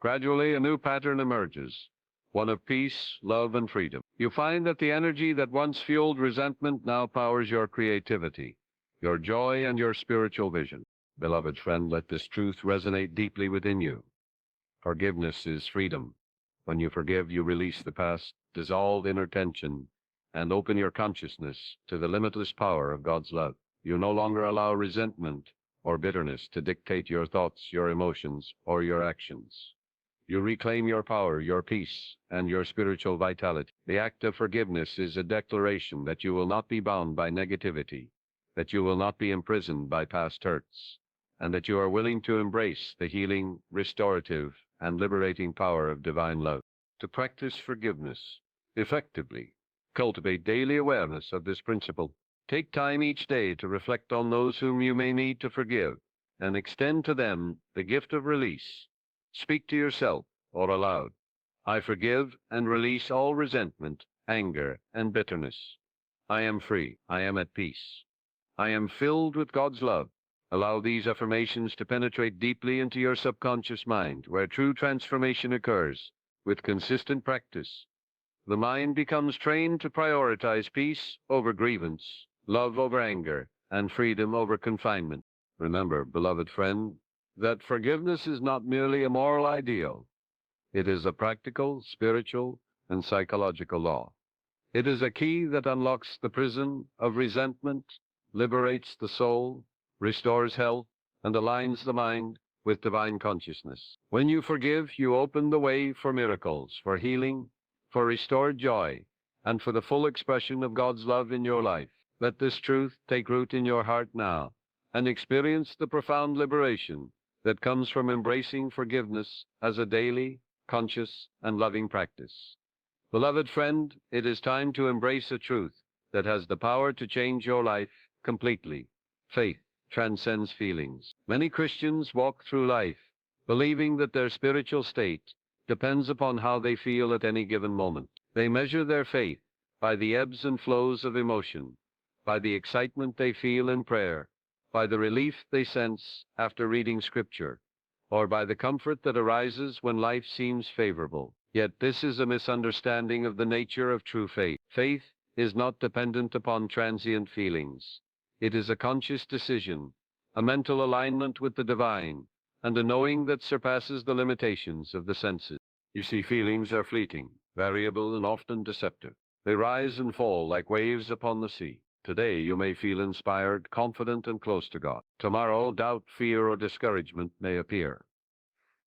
Gradually, a new pattern emerges, one of peace, love, and freedom. You find that the energy that once fueled resentment now powers your creativity, your joy, and your spiritual vision. Beloved friend, let this truth resonate deeply within you. Forgiveness is freedom. When you forgive, you release the past, dissolve inner tension, and open your consciousness to the limitless power of God's love. You no longer allow resentment or bitterness to dictate your thoughts, your emotions, or your actions. You reclaim your power, your peace, and your spiritual vitality. The act of forgiveness is a declaration that you will not be bound by negativity, that you will not be imprisoned by past hurts, and that you are willing to embrace the healing, restorative, and liberating power of divine love. To practice forgiveness effectively, cultivate daily awareness of this principle. Take time each day to reflect on those whom you may need to forgive, and extend to them the gift of release. Speak to yourself or aloud: I forgive and release all resentment, anger, and bitterness. I am free. I am at peace. I am filled with God's love. Allow these affirmations to penetrate deeply into your subconscious mind, where true transformation occurs. With consistent practice, the mind becomes trained to prioritize peace over grievance, love over anger, and freedom over confinement. Remember, beloved friend, that forgiveness is not merely a moral ideal. It is a practical, spiritual, and psychological law. It is a key that unlocks the prison of resentment, liberates the soul, restores health, and aligns the mind with divine consciousness. When you forgive, you open the way for miracles, for healing, for restored joy, and for the full expression of God's love in your life. Let this truth take root in your heart now, and experience the profound liberation that comes from embracing forgiveness as a daily, conscious, and loving practice. Beloved friend, it is time to embrace a truth that has the power to change your life completely. Faith transcends feelings. Many Christians walk through life believing that their spiritual state depends upon how they feel at any given moment. They measure their faith by the ebbs and flows of emotion, by the excitement they feel in prayer, by the relief they sense after reading Scripture, or by the comfort that arises when life seems favorable. Yet this is a misunderstanding of the nature of true faith. Faith is not dependent upon transient feelings. It is a conscious decision, a mental alignment with the divine, and a knowing that surpasses the limitations of the senses. You see, feelings are fleeting, variable, and often deceptive. They rise and fall like waves upon the sea. Today you may feel inspired, confident, and close to God. Tomorrow, doubt, fear, or discouragement may appear,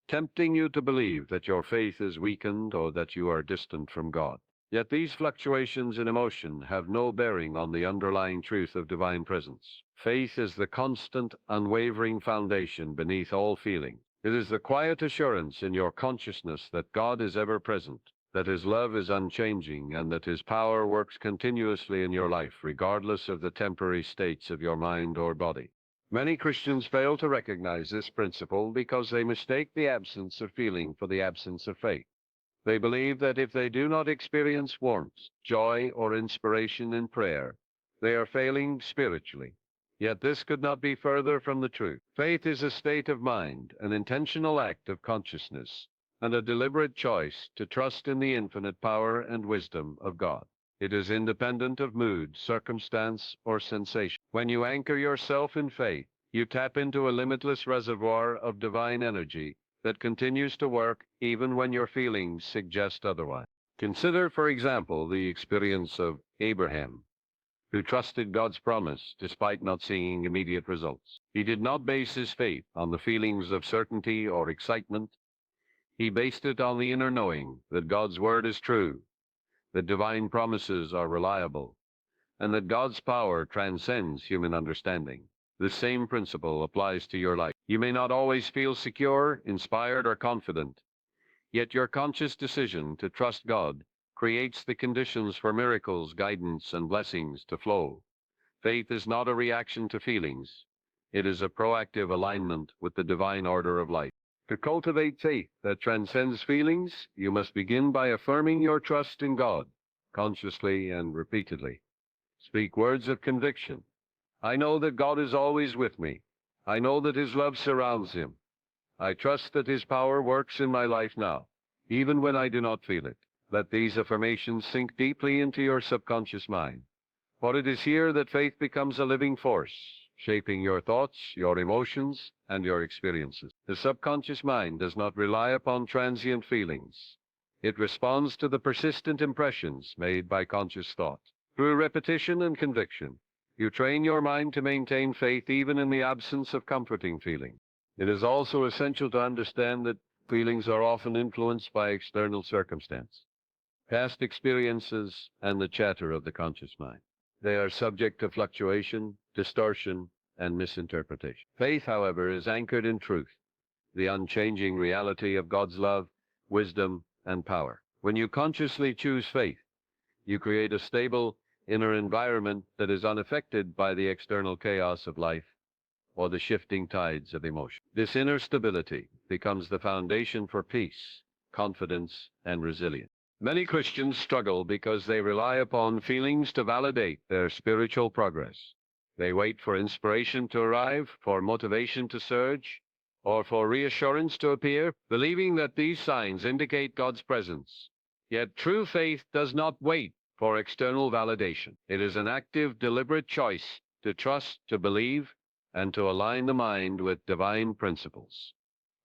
tempting you to believe that your faith is weakened or that you are distant from God. Yet these fluctuations in emotion have no bearing on the underlying truth of divine presence. Faith is the constant, unwavering foundation beneath all feeling. It is the quiet assurance in your consciousness that God is ever present, that His love is unchanging, and that His power works continuously in your life, regardless of the temporary states of your mind or body. Many Christians fail to recognize this principle because they mistake the absence of feeling for the absence of faith. They believe that if they do not experience warmth, joy, or inspiration in prayer, they are failing spiritually. Yet this could not be further from the truth. Faith is a state of mind, an intentional act of consciousness, and a deliberate choice to trust in the infinite power and wisdom of God. It is independent of mood, circumstance, or sensation. When you anchor yourself in faith, you tap into a limitless reservoir of divine energy that continues to work even when your feelings suggest otherwise. Consider, for example, the experience of Abraham, who trusted God's promise despite not seeing immediate results. He did not base his faith on the feelings of certainty or excitement. He based it on the inner knowing that God's word is true, that divine promises are reliable, and that God's power transcends human understanding. The same principle applies to your life. You may not always feel secure, inspired, or confident, yet your conscious decision to trust God creates the conditions for miracles, guidance, and blessings to flow. Faith is not a reaction to feelings. It is a proactive alignment with the divine order of life. To cultivate faith that transcends feelings, you must begin by affirming your trust in God, consciously and repeatedly. Speak words of conviction. I know that God is always with me. I know that His love surrounds Him. I trust that His power works in my life now, even when I do not feel it. Let these affirmations sink deeply into your subconscious mind, for it is here that faith becomes a living force, shaping your thoughts, your emotions, and your experiences. The subconscious mind does not rely upon transient feelings. It responds to the persistent impressions made by conscious thought. Through repetition and conviction, you train your mind to maintain faith even in the absence of comforting feeling. It is also essential to understand that feelings are often influenced by external circumstance, past experiences, and the chatter of the conscious mind. They are subject to fluctuation, distortion, and misinterpretation. Faith, however, is anchored in truth, the unchanging reality of God's love, wisdom, and power. When you consciously choose faith, you create a stable inner environment that is unaffected by the external chaos of life or the shifting tides of emotion. This inner stability becomes the foundation for peace, confidence, and resilience. Many Christians struggle because they rely upon feelings to validate their spiritual progress. They wait for inspiration to arrive, for motivation to surge, or for reassurance to appear, believing that these signs indicate God's presence. Yet true faith does not wait for external validation. It is an active, deliberate choice to trust, to believe, and to align the mind with divine principles.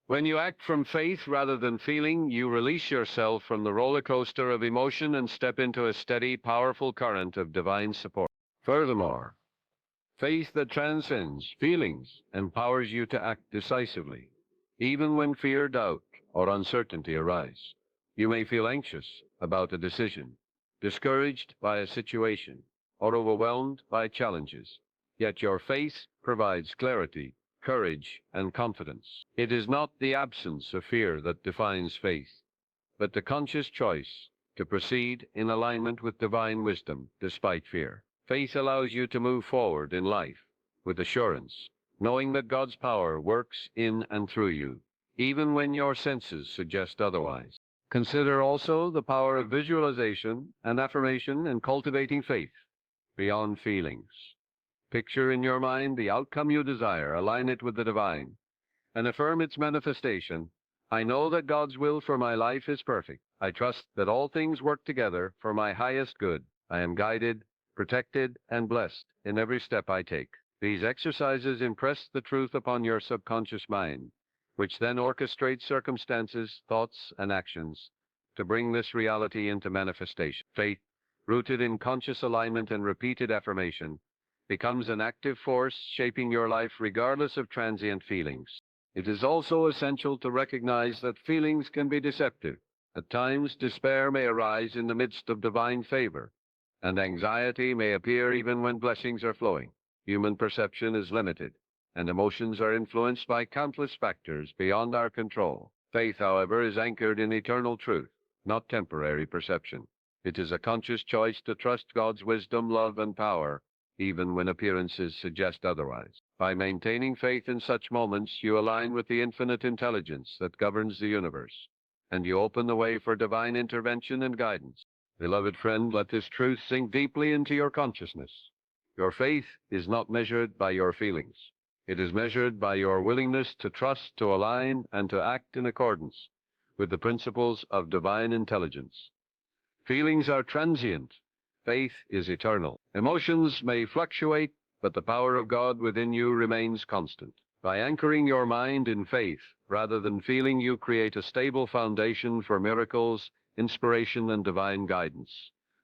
When you act from faith rather than feeling, you release yourself from the roller coaster of emotion and step into a steady, powerful current of divine support. Furthermore, faith that transcends feelings empowers you to act decisively, even when fear, doubt, or uncertainty arise. You may feel anxious about a decision, discouraged by a situation, or overwhelmed by challenges. Yet your faith provides clarity, courage, and confidence. It is not the absence of fear that defines faith, but the conscious choice to proceed in alignment with divine wisdom despite fear. Faith allows you to move forward in life with assurance, knowing that God's power works in and through you, even when your senses suggest otherwise. Consider also the power of visualization and affirmation in cultivating faith beyond feelings. Picture in your mind the outcome you desire, align it with the divine, and affirm its manifestation. I know that God's will for my life is perfect. I trust that all things work together for my highest good. I am guided, protected, and blessed in every step I take. These exercises impress the truth upon your subconscious mind, which then orchestrates circumstances, thoughts, and actions to bring this reality into manifestation. Faith, rooted in conscious alignment and repeated affirmation, becomes an active force shaping your life regardless of transient feelings. It is also essential to recognize that feelings can be deceptive. At times, despair may arise in the midst of divine favor, and anxiety may appear even when blessings are flowing. Human perception is limited, and emotions are influenced by countless factors beyond our control. Faith, however, is anchored in eternal truth, not temporary perception. It is a conscious choice to trust God's wisdom, love, and power, even when appearances suggest otherwise. By maintaining faith in such moments, you align with the infinite intelligence that governs the universe, and you open the way for divine intervention and guidance. Beloved friend, let this truth sink deeply into your consciousness. Your faith is not measured by your feelings. It is measured by your willingness to trust, to align, and to act in accordance with the principles of divine intelligence. Feelings are transient. Faith is eternal. Emotions may fluctuate, but the power of God within you remains constant. By anchoring your mind in faith rather than feeling, you create a stable foundation for miracles, inspiration, and divine guidance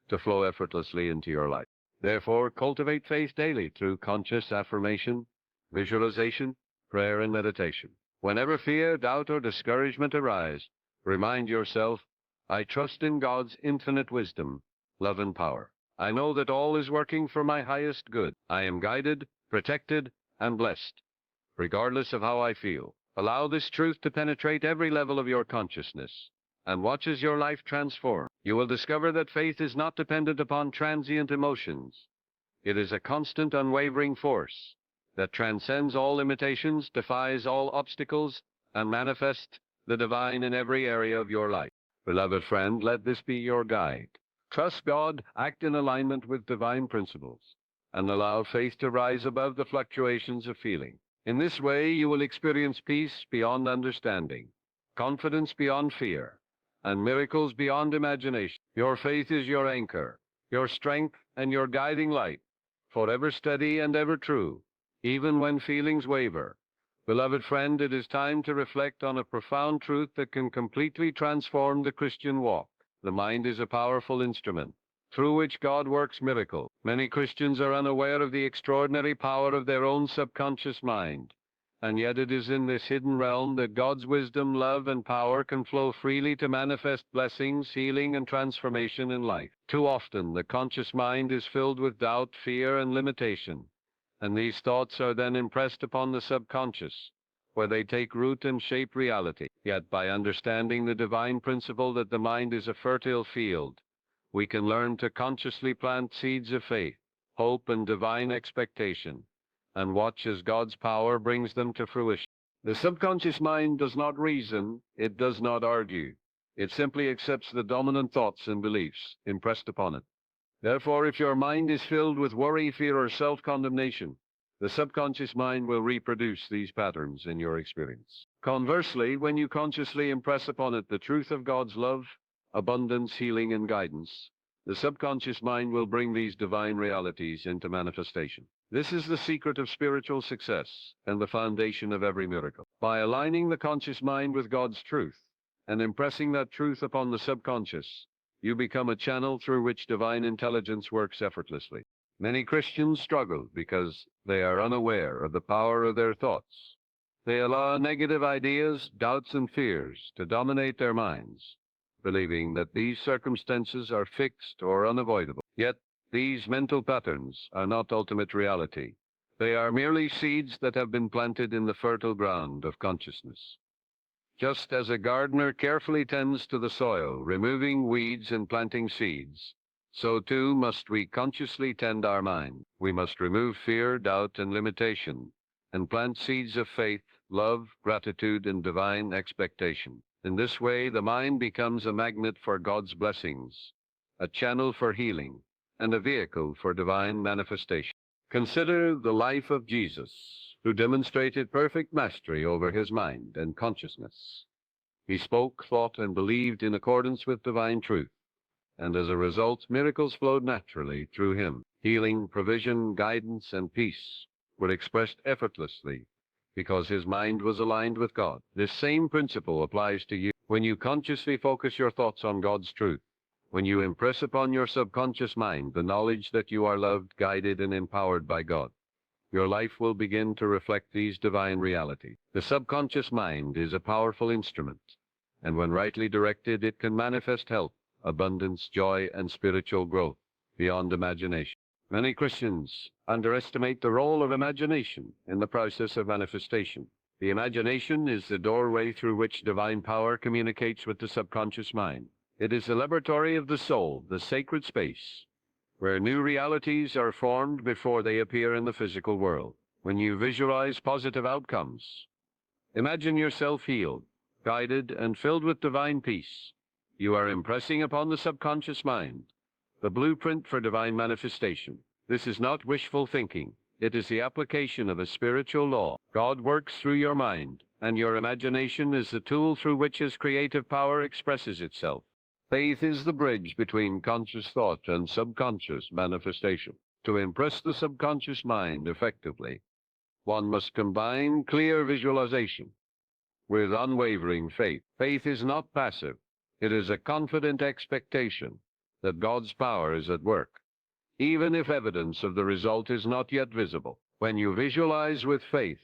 to flow effortlessly into your life. Therefore, cultivate faith daily through conscious affirmation, visualization, prayer, and meditation. Whenever fear, doubt, or discouragement arise, remind yourself, I trust in God's infinite wisdom, love, and power. I know that all is working for my highest good. I am guided, protected, and blessed, regardless of how I feel. Allow this truth to penetrate every level of your consciousness, and watch as your life transforms. You will discover that faith is not dependent upon transient emotions. It is a constant, unwavering force that transcends all limitations, defies all obstacles, and manifests the divine in every area of your life. Beloved friend, let this be your guide. Trust God, act in alignment with divine principles, and allow faith to rise above the fluctuations of feeling. In this way, you will experience peace beyond understanding, confidence beyond fear, and miracles beyond imagination. Your faith is your anchor, your strength, and your guiding light, forever steady and ever true, even when feelings waver. Beloved friend, it is time to reflect on a profound truth that can completely transform the Christian walk. The mind is a powerful instrument through which God works miracles. Many Christians are unaware of the extraordinary power of their own subconscious mind, and yet it is in this hidden realm that God's wisdom, love, and power can flow freely to manifest blessings, healing, and transformation in life. Too often, the conscious mind is filled with doubt, fear, and limitation, and these thoughts are then impressed upon the subconscious, where they take root and shape reality. Yet by understanding the divine principle that the mind is a fertile field, we can learn to consciously plant seeds of faith, hope, and divine expectation, and watch as God's power brings them to fruition. The subconscious mind does not reason, it does not argue. It simply accepts the dominant thoughts and beliefs impressed upon it. Therefore, if your mind is filled with worry, fear, or self-condemnation, the subconscious mind will reproduce these patterns in your experience. Conversely, when you consciously impress upon it the truth of God's love, abundance, healing, and guidance, the subconscious mind will bring these divine realities into manifestation. This is the secret of spiritual success and the foundation of every miracle. By aligning the conscious mind with God's truth and impressing that truth upon the subconscious, you become a channel through which divine intelligence works effortlessly. Many Christians struggle because they are unaware of the power of their thoughts. They allow negative ideas, doubts, and fears to dominate their minds, believing that these circumstances are fixed or unavoidable. Yet, These mental patterns are not ultimate reality. They are merely seeds that have been planted in the fertile ground of consciousness. Just as a gardener carefully tends to the soil, removing weeds and planting seeds, so too must we consciously tend our mind. We must remove fear, doubt, and limitation, and plant seeds of faith, love, gratitude, and divine expectation. In this way, the mind becomes a magnet for God's blessings, a channel for healing, and a vehicle for divine manifestation. Consider the life of Jesus, who demonstrated perfect mastery over his mind and consciousness. He spoke, thought, and believed in accordance with divine truth, and as a result, miracles flowed naturally through him. Healing, provision, guidance, and peace were expressed effortlessly because his mind was aligned with God. This same principle applies to you. When you consciously focus your thoughts on God's truth, when you impress upon your subconscious mind the knowledge that you are loved, guided, and empowered by God, your life will begin to reflect these divine realities. The subconscious mind is a powerful instrument, and when rightly directed, it can manifest health, abundance, joy, and spiritual growth beyond imagination. Many Christians underestimate the role of imagination in the process of manifestation. The imagination is the doorway through which divine power communicates with the subconscious mind. It is the laboratory of the soul, the sacred space, where new realities are formed before they appear in the physical world. When you visualize positive outcomes, imagine yourself healed, guided, and filled with divine peace. You are impressing upon the subconscious mind the blueprint for divine manifestation. This is not wishful thinking. It is the application of a spiritual law. God works through your mind, and your imagination is the tool through which his creative power expresses itself. Faith is the bridge between conscious thought and subconscious manifestation. To impress the subconscious mind effectively, one must combine clear visualization with unwavering faith. Faith is not passive. It is a confident expectation that God's power is at work, even if evidence of the result is not yet visible. When you visualize with faith,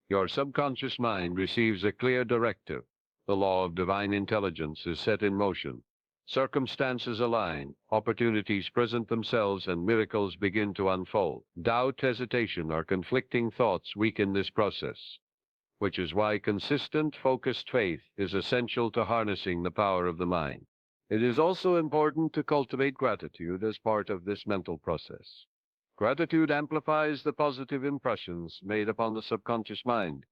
your subconscious mind receives a clear directive. The law of divine intelligence is set in motion. Circumstances align, opportunities present themselves, and miracles begin to unfold. Doubt, hesitation, or conflicting thoughts weaken this process, which is why consistent, focused faith is essential to harnessing the power of the mind. It is also important to cultivate gratitude as part of this mental process. Gratitude amplifies the positive impressions made upon the subconscious mind,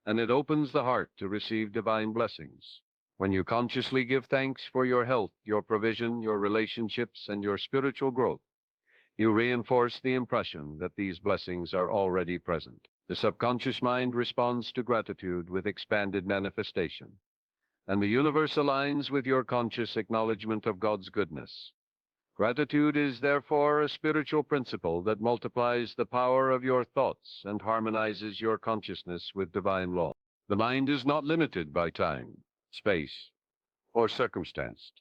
and it opens the heart to receive divine blessings. When you consciously give thanks for your health, your provision, your relationships, and your spiritual growth, you reinforce the impression that these blessings are already present. The subconscious mind responds to gratitude with expanded manifestation, and the universe aligns with your conscious acknowledgement of God's goodness. Gratitude is therefore a spiritual principle that multiplies the power of your thoughts and harmonizes your consciousness with divine law. The mind is not limited by time, space, or circumstance.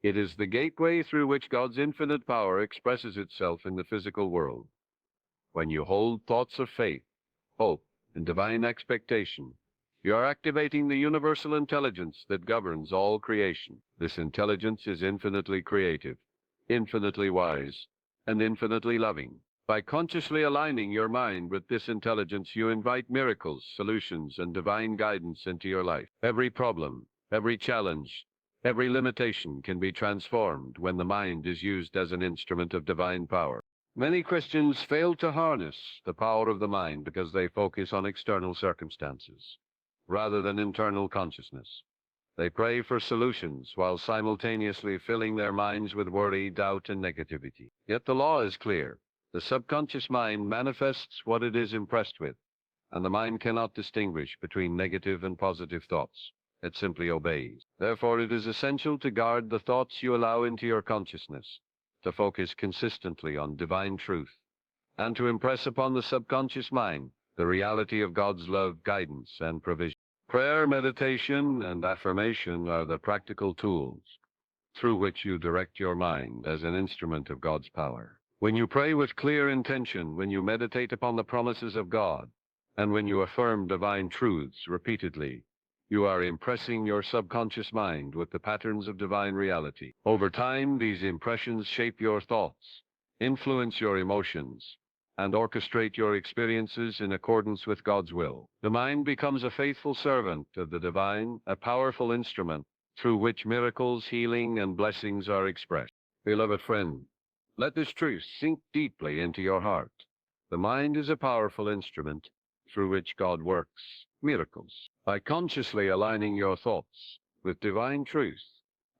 It is the gateway through which God's infinite power expresses itself in the physical world. When you hold thoughts of faith, hope, and divine expectation, you are activating the universal intelligence that governs all creation. This intelligence is infinitely creative, infinitely wise, and infinitely loving. By consciously aligning your mind with this intelligence, you invite miracles, solutions, and divine guidance into your life. Every problem, every challenge, every limitation can be transformed when the mind is used as an instrument of divine power. Many Christians fail to harness the power of the mind because they focus on external circumstances rather than internal consciousness. They pray for solutions while simultaneously filling their minds with worry, doubt, and negativity. Yet the law is clear. The subconscious mind manifests what it is impressed with, and the mind cannot distinguish between negative and positive thoughts. It simply obeys. Therefore, it is essential to guard the thoughts you allow into your consciousness, to focus consistently on divine truth, and to impress upon the subconscious mind the reality of God's love, guidance, and provision. Prayer, meditation, and affirmation are the practical tools through which you direct your mind as an instrument of God's power. When you pray with clear intention, when you meditate upon the promises of God, and when you affirm divine truths repeatedly, you are impressing your subconscious mind with the patterns of divine reality. Over time, these impressions shape your thoughts, influence your emotions, and orchestrate your experiences in accordance with God's will. The mind becomes a faithful servant of the divine, a powerful instrument through which miracles, healing, and blessings are expressed. Beloved friend, let this truth sink deeply into your heart. The mind is a powerful instrument through which God works miracles. By consciously aligning your thoughts with divine truth,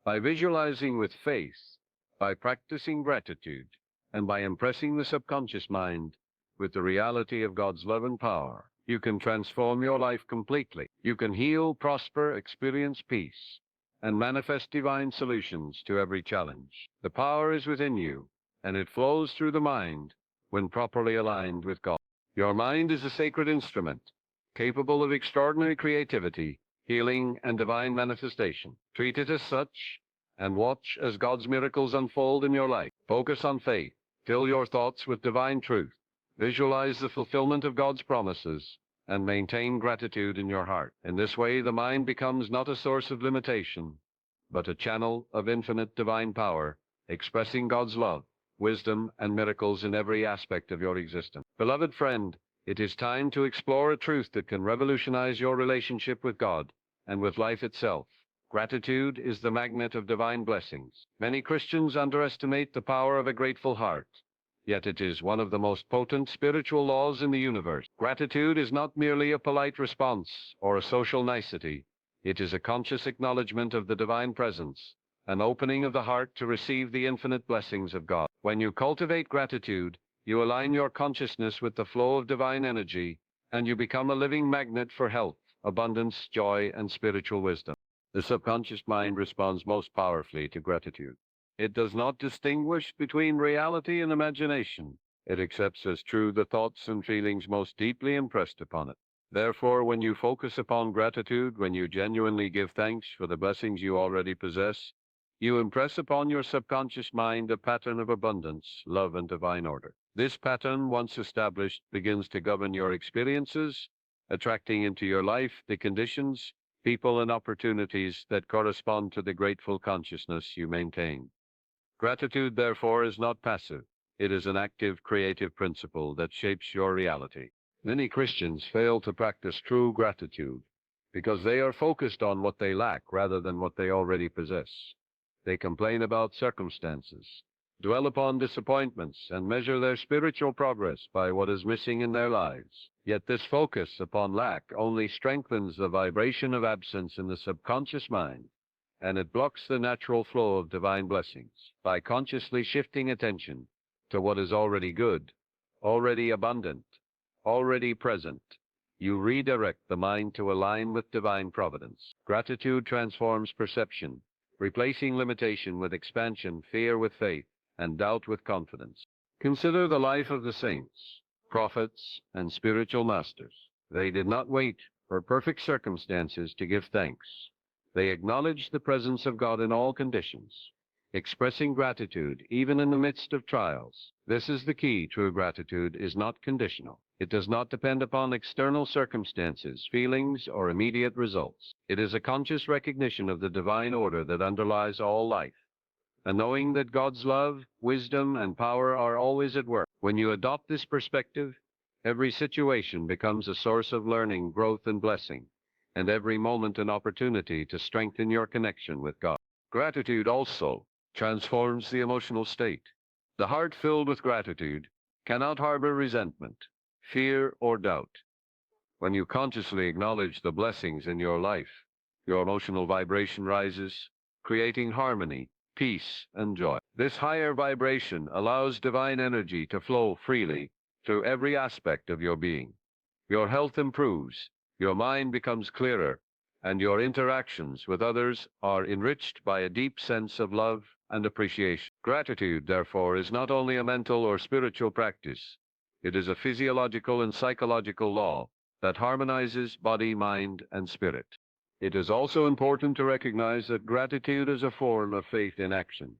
by visualizing with faith, by practicing gratitude, and by impressing the subconscious mind with the reality of God's love and power, you can transform your life completely. You can heal, prosper, experience peace, and manifest divine solutions to every challenge. The power is within you, and it flows through the mind when properly aligned with God. Your mind is a sacred instrument, capable of extraordinary creativity, healing, and divine manifestation. Treat it as such, and watch as God's miracles unfold in your life. Focus on faith. Fill your thoughts with divine truth. Visualize the fulfillment of God's promises, and maintain gratitude in your heart. In this way, the mind becomes not a source of limitation, but a channel of infinite divine power, expressing God's love, wisdom, and miracles in every aspect of your existence. Beloved friend, it is time to explore a truth that can revolutionize your relationship with God and with life itself. Gratitude is the magnet of divine blessings. Many Christians underestimate the power of a grateful heart, yet it is one of the most potent spiritual laws in the universe. Gratitude is not merely a polite response or a social nicety. It is a conscious acknowledgement of the divine presence, an opening of the heart to receive the infinite blessings of God. When you cultivate gratitude, you align your consciousness with the flow of divine energy, and you become a living magnet for health, abundance, joy, and spiritual wisdom. The subconscious mind responds most powerfully to gratitude. It does not distinguish between reality and imagination. It accepts as true the thoughts and feelings most deeply impressed upon it. Therefore, when you focus upon gratitude, when you genuinely give thanks for the blessings you already possess, you impress upon your subconscious mind a pattern of abundance, love, and divine order. This pattern, once established, begins to govern your experiences, attracting into your life the conditions, people, and opportunities that correspond to the grateful consciousness you maintain. Gratitude, therefore, is not passive. It is an active, creative principle that shapes your reality. Many Christians fail to practice true gratitude because they are focused on what they lack rather than what they already possess. They complain about circumstances, dwell upon disappointments, and measure their spiritual progress by what is missing in their lives. Yet this focus upon lack only strengthens the vibration of absence in the subconscious mind, and it blocks the natural flow of divine blessings. By consciously shifting attention to what is already good, already abundant, already present, you redirect the mind to align with divine providence. Gratitude transforms perception, replacing limitation with expansion, fear with faith, and doubt with confidence. Consider the life of the saints, prophets, and spiritual masters. They did not wait for perfect circumstances to give thanks. They acknowledged the presence of God in all conditions, expressing gratitude even in the midst of trials. This is the key. True gratitude is not conditional. It does not depend upon external circumstances, feelings, or immediate results. It is a conscious recognition of the divine order that underlies all life, and knowing that God's love, wisdom, and power are always at work. When you adopt this perspective, every situation becomes a source of learning, growth, and blessing, and every moment an opportunity to strengthen your connection with God. Gratitude also transforms the emotional state. The heart filled with gratitude cannot harbor resentment, fear, or doubt. When you consciously acknowledge the blessings in your life, your emotional vibration rises, creating harmony, peace, and joy. This higher vibration allows divine energy to flow freely through every aspect of your being. Your health improves, your mind becomes clearer, and your interactions with others are enriched by a deep sense of love and appreciation. Gratitude, therefore, is not only a mental or spiritual practice. It is a physiological and psychological law that harmonizes body, mind, and spirit. It is also important to recognize that gratitude is a form of faith in action.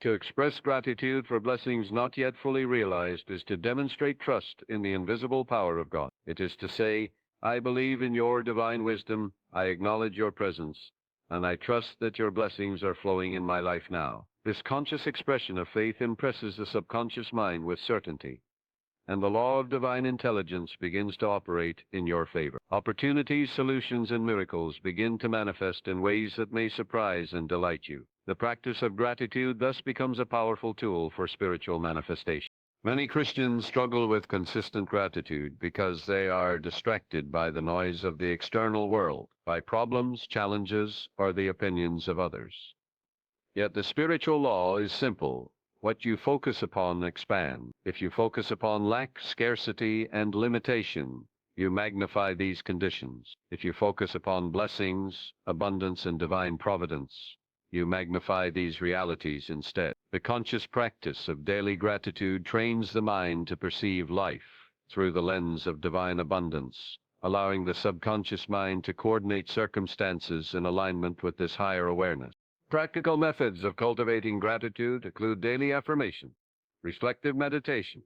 To express gratitude for blessings not yet fully realized is to demonstrate trust in the invisible power of God. It is to say, I believe in your divine wisdom, I acknowledge your presence, and I trust that your blessings are flowing in my life now. This conscious expression of faith impresses the subconscious mind with certainty, and the law of divine intelligence begins to operate in your favor. Opportunities, solutions, and miracles begin to manifest in ways that may surprise and delight you. The practice of gratitude thus becomes a powerful tool for spiritual manifestation. Many Christians struggle with consistent gratitude because they are distracted by the noise of the external world, by problems, challenges, or the opinions of others. Yet the spiritual law is simple. What you focus upon expands. If you focus upon lack, scarcity, and limitation, you magnify these conditions. If you focus upon blessings, abundance, and divine providence, you magnify these realities instead. The conscious practice of daily gratitude trains the mind to perceive life through the lens of divine abundance, allowing the subconscious mind to coordinate circumstances in alignment with this higher awareness. Practical methods of cultivating gratitude include daily affirmation, reflective meditation,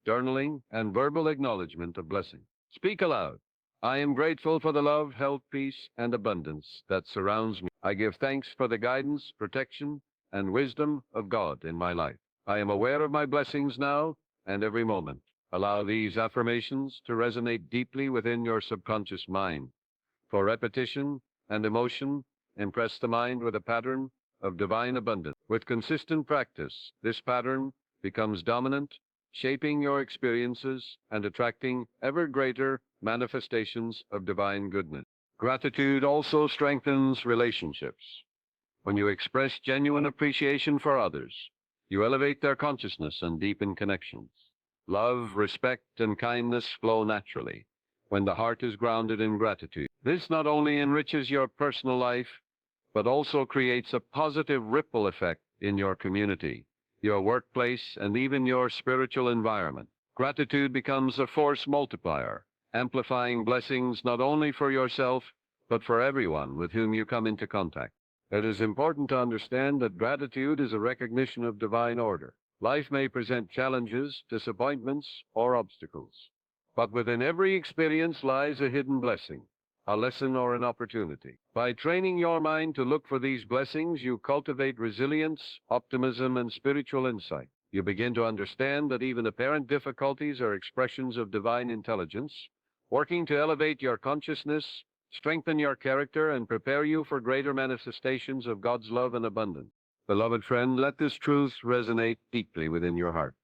journaling, and verbal acknowledgement of blessing. Speak aloud. I am grateful for the love, health, peace, and abundance that surrounds me. I give thanks for the guidance, protection, and wisdom of God in my life. I am aware of my blessings now and every moment. Allow these affirmations to resonate deeply within your subconscious mind. For repetition and emotion, impress the mind with a pattern of divine abundance. With consistent practice, this pattern becomes dominant, shaping your experiences and attracting ever greater manifestations of divine goodness. Gratitude also strengthens relationships. When you express genuine appreciation for others, you elevate their consciousness and deepen connections. Love, respect, and kindness flow naturally when the heart is grounded in gratitude. This not only enriches your personal life, but also creates a positive ripple effect in your community, your workplace, and even your spiritual environment. Gratitude becomes a force multiplier, amplifying blessings not only for yourself, but for everyone with whom you come into contact. It is important to understand that gratitude is a recognition of divine order. Life may present challenges, disappointments, or obstacles, but within every experience lies a hidden blessing, a lesson, or an opportunity. By training your mind to look for these blessings, you cultivate resilience, optimism, and spiritual insight. You begin to understand that even apparent difficulties are expressions of divine intelligence, working to elevate your consciousness, strengthen your character, and prepare you for greater manifestations of God's love and abundance. Beloved friend, let this truth resonate deeply within your heart.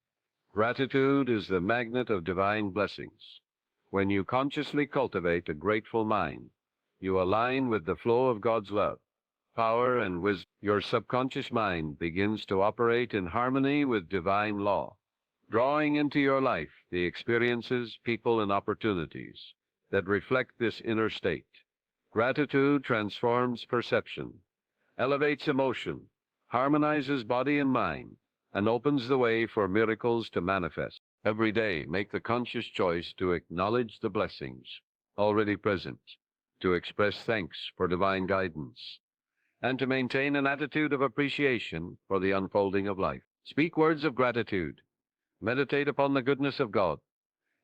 Gratitude is the magnet of divine blessings. When you consciously cultivate a grateful mind, you align with the flow of God's love, power, and wisdom. Your subconscious mind begins to operate in harmony with divine law, drawing into your life the experiences, people, and opportunities that reflect this inner state. Gratitude transforms perception, elevates emotion, harmonizes body and mind, and opens the way for miracles to manifest. Every day, make the conscious choice to acknowledge the blessings already present, to express thanks for divine guidance, and to maintain an attitude of appreciation for the unfolding of life. Speak words of gratitude, meditate upon the goodness of God,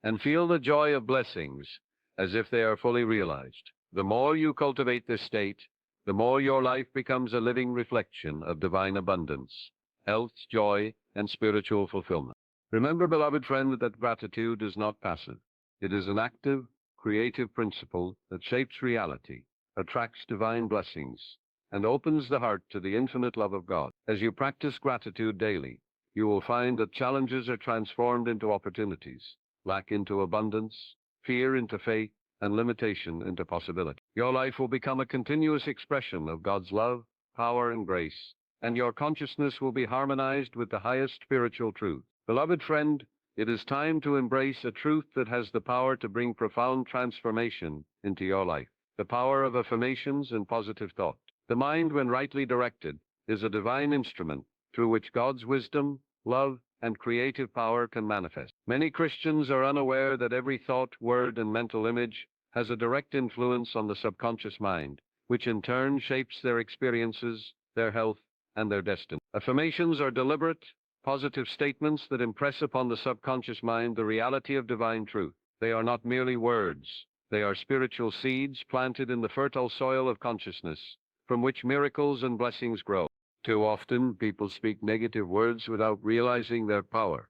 and feel the joy of blessings as if they are fully realized. The more you cultivate this state, the more your life becomes a living reflection of divine abundance, health, joy, and spiritual fulfillment. Remember, beloved friend, that gratitude is not passive. It is an active, creative principle that shapes reality, attracts divine blessings, and opens the heart to the infinite love of God. As you practice gratitude daily, you will find that challenges are transformed into opportunities, lack into abundance, fear into faith, and limitation into possibility. Your life will become a continuous expression of God's love, power, and grace, and your consciousness will be harmonized with the highest spiritual truth. Beloved friend, it is time to embrace a truth that has the power to bring profound transformation into your life, the power of affirmations and positive thought. The mind, when rightly directed, is a divine instrument through which God's wisdom, love, and creative power can manifest. Many Christians are unaware that every thought, word, and mental image has a direct influence on the subconscious mind, which in turn shapes their experiences, their health, and their destiny. Affirmations are deliberate, positive statements that impress upon the subconscious mind the reality of divine truth. They are not merely words. They are spiritual seeds planted in the fertile soil of consciousness, from which miracles and blessings grow. Too often, people speak negative words without realizing their power.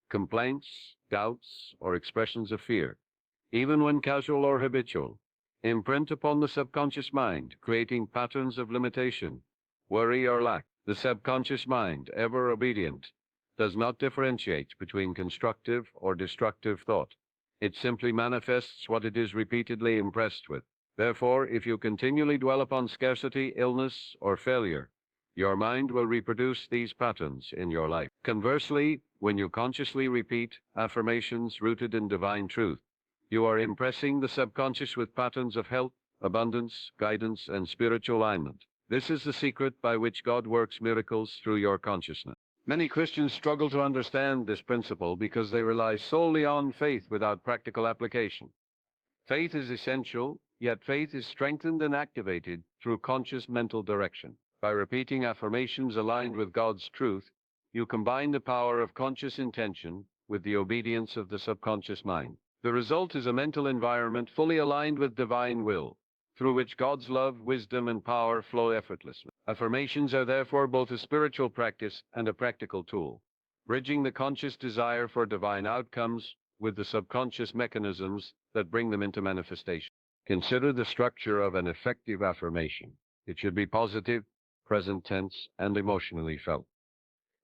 Complaints, doubts, or expressions of fear, even when casual or habitual, imprint upon the subconscious mind, creating patterns of limitation, worry, or lack. The subconscious mind, ever obedient, does not differentiate between constructive or destructive thought. It simply manifests what it is repeatedly impressed with. Therefore, if you continually dwell upon scarcity, illness, or failure, your mind will reproduce these patterns in your life. Conversely, when you consciously repeat affirmations rooted in divine truth, you are impressing the subconscious with patterns of health, abundance, guidance, and spiritual alignment. This is the secret by which God works miracles through your consciousness. Many Christians struggle to understand this principle because they rely solely on faith without practical application. Faith is essential, yet faith is strengthened and activated through conscious mental direction. By repeating affirmations aligned with God's truth, you combine the power of conscious intention with the obedience of the subconscious mind. The result is a mental environment fully aligned with divine will, through which God's love, wisdom, and power flow effortlessly. Affirmations are therefore both a spiritual practice and a practical tool, bridging the conscious desire for divine outcomes with the subconscious mechanisms that bring them into manifestation. Consider the structure of an effective affirmation. It should be positive, present tense, and emotionally felt.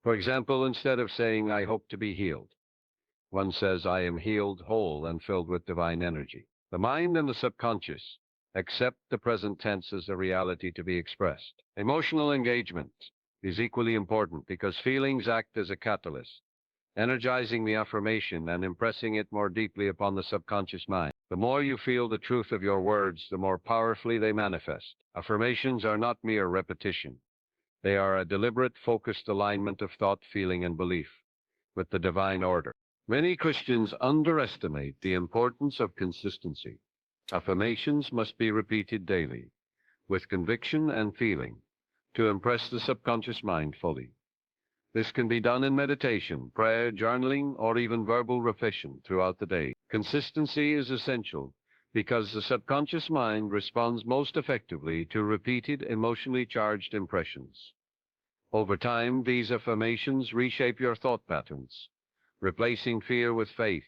For example, instead of saying, "I hope to be healed," one says, "I am healed, whole, and filled with divine energy." The mind and the subconscious accept the present tense as a reality to be expressed. Emotional engagement is equally important because feelings act as a catalyst, energizing the affirmation and impressing it more deeply upon the subconscious mind. The more you feel the truth of your words, the more powerfully they manifest. Affirmations are not mere repetition. They are a deliberate, focused alignment of thought, feeling, and belief with the divine order. Many Christians underestimate the importance of consistency. Affirmations must be repeated daily, with conviction and feeling, to impress the subconscious mind fully. This can be done in meditation, prayer, journaling, or even verbal repetition throughout the day. Consistency is essential because the subconscious mind responds most effectively to repeated emotionally charged impressions. Over time, these affirmations reshape your thought patterns, replacing fear with faith,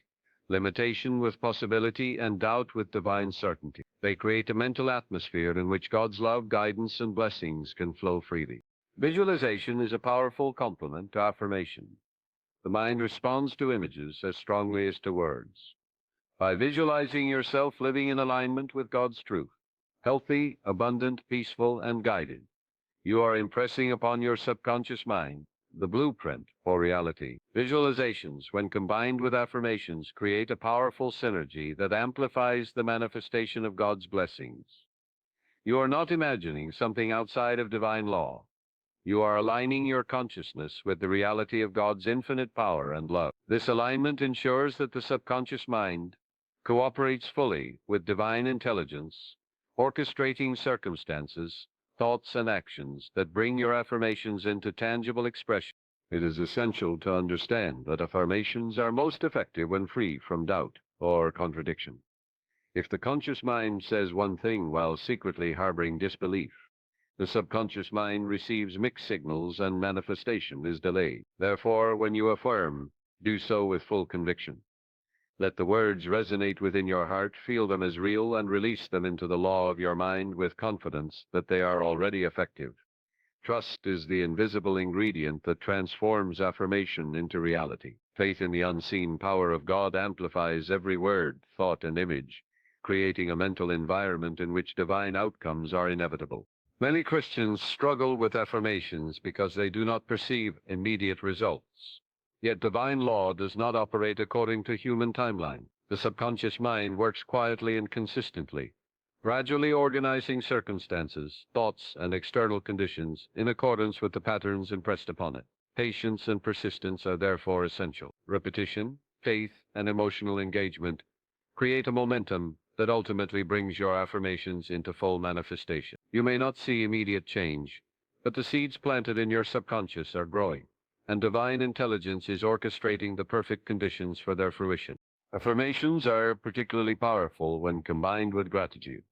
limitation with possibility, and doubt with divine certainty. They create a mental atmosphere in which God's love, guidance, and blessings can flow freely. Visualization is a powerful complement to affirmation. The mind responds to images as strongly as to words. By visualizing yourself living in alignment with God's truth, healthy, abundant, peaceful, and guided, you are impressing upon your subconscious mind the blueprint for reality. Visualizations, when combined with affirmations, create a powerful synergy that amplifies the manifestation of God's blessings. You are not imagining something outside of divine law. You are aligning your consciousness with the reality of God's infinite power and love. This alignment ensures that the subconscious mind cooperates fully with divine intelligence, orchestrating circumstances, thoughts, and actions that bring your affirmations into tangible expression. It is essential to understand that affirmations are most effective when free from doubt or contradiction. If the conscious mind says one thing while secretly harboring disbelief, the subconscious mind receives mixed signals and manifestation is delayed. Therefore, when you affirm, do so with full conviction. Let the words resonate within your heart, feel them as real, and release them into the law of your mind with confidence that they are already effective. Trust is the invisible ingredient that transforms affirmation into reality. Faith in the unseen power of God amplifies every word, thought, and image, creating a mental environment in which divine outcomes are inevitable. Many Christians struggle with affirmations because they do not perceive immediate results. Yet divine law does not operate according to human timeline. The subconscious mind works quietly and consistently, gradually organizing circumstances, thoughts, and external conditions in accordance with the patterns impressed upon it. Patience and persistence are therefore essential. Repetition, faith, and emotional engagement create a momentum that ultimately brings your affirmations into full manifestation. You may not see immediate change, but the seeds planted in your subconscious are growing, and divine intelligence is orchestrating the perfect conditions for their fruition. Affirmations are particularly powerful when combined with gratitude.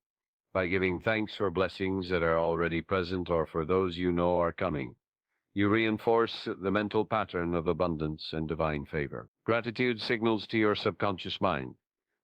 By giving thanks for blessings that are already present or for those you know are coming, You reinforce the mental pattern of abundance and divine favor. Gratitude signals to your subconscious mind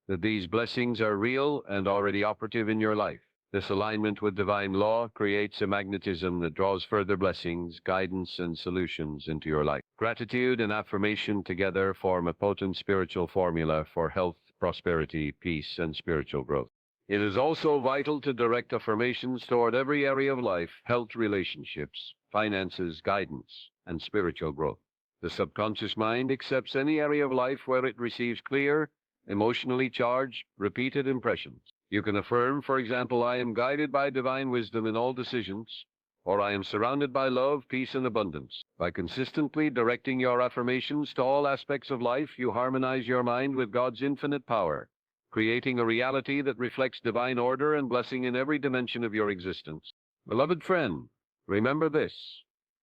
that these blessings are real and already operative in your life. This alignment with divine law creates a magnetism that draws further blessings, guidance, and solutions into your life. Gratitude and affirmation together form a potent spiritual formula for health, prosperity, peace, and spiritual growth. It is also vital to direct affirmations toward every area of life: health, relationships, finances, guidance, and spiritual growth. The subconscious mind accepts any area of life where it receives clear, emotionally charged, repeated impressions. You can affirm, for example, I am guided by divine wisdom in all decisions, or I am surrounded by love, peace, and abundance. By consistently directing your affirmations to all aspects of life, you harmonize your mind with God's infinite power, creating a reality that reflects divine order and blessing in every dimension of your existence. Beloved friend, remember this: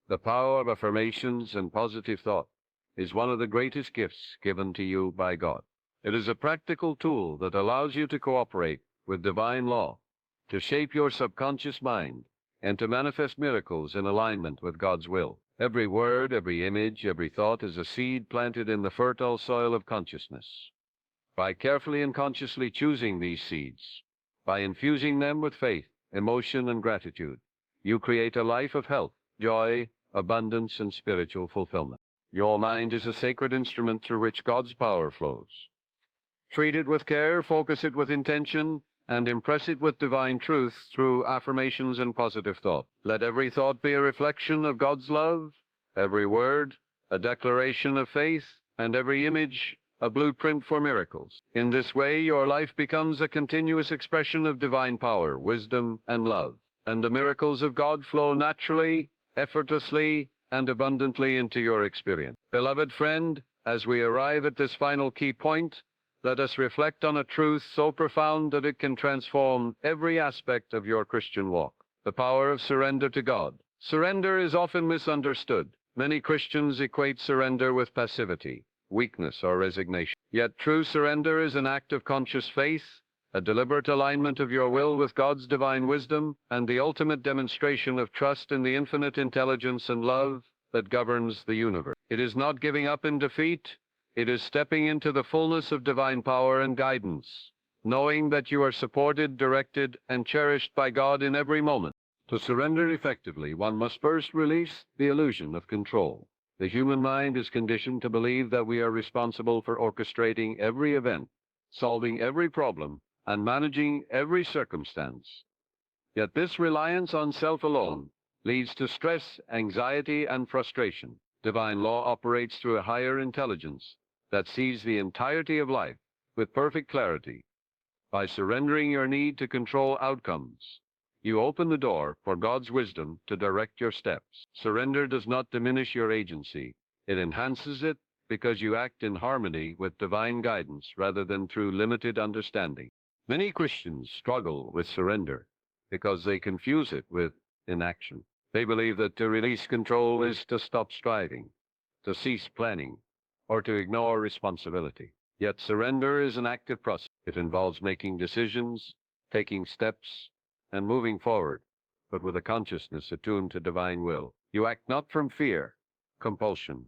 the power of affirmations and positive thought is one of the greatest gifts given to you by God. It is a practical tool that allows you to cooperate with divine law, to shape your subconscious mind, and to manifest miracles in alignment with God's will. Every word, every image, every thought is a seed planted in the fertile soil of consciousness. By carefully and consciously choosing these seeds, by infusing them with faith, emotion, and gratitude, you create a life of health, joy, abundance, and spiritual fulfillment. Your mind is a sacred instrument through which God's power flows. Treat it with care, focus it with intention, and impress it with divine truth through affirmations and positive thought. Let every thought be a reflection of God's love, every word a declaration of faith, and every image a blueprint for miracles. In this way, your life becomes a continuous expression of divine power, wisdom, and love, and the miracles of God flow naturally, effortlessly, and abundantly into your experience. Beloved friend, as we arrive at this final key point, let us reflect on a truth so profound that it can transform every aspect of your Christian walk: the power of surrender to God. Surrender is often misunderstood. Many Christians equate surrender with passivity, weakness, or resignation. Yet true surrender is an act of conscious faith, a deliberate alignment of your will with God's divine wisdom, and the ultimate demonstration of trust in the infinite intelligence and love that governs the universe. It is not giving up in defeat. It is stepping into the fullness of divine power and guidance, knowing that you are supported, directed, and cherished by God in every moment. To surrender effectively, one must first release the illusion of control. The human mind is conditioned to believe that we are responsible for orchestrating every event, solving every problem, and managing every circumstance. Yet this reliance on self alone leads to stress, anxiety, and frustration. Divine law operates through a higher intelligence that sees the entirety of life with perfect clarity. By surrendering your need to control outcomes, you open the door for God's wisdom to direct your steps. Surrender does not diminish your agency. It enhances it because you act in harmony with divine guidance rather than through limited understanding. Many Christians struggle with surrender because they confuse it with inaction. They believe that to release control is to stop striving, to cease planning, or to ignore responsibility. Yet surrender is an active process. It involves making decisions, taking steps, and moving forward, but with a consciousness attuned to divine will. You act not from fear, compulsion,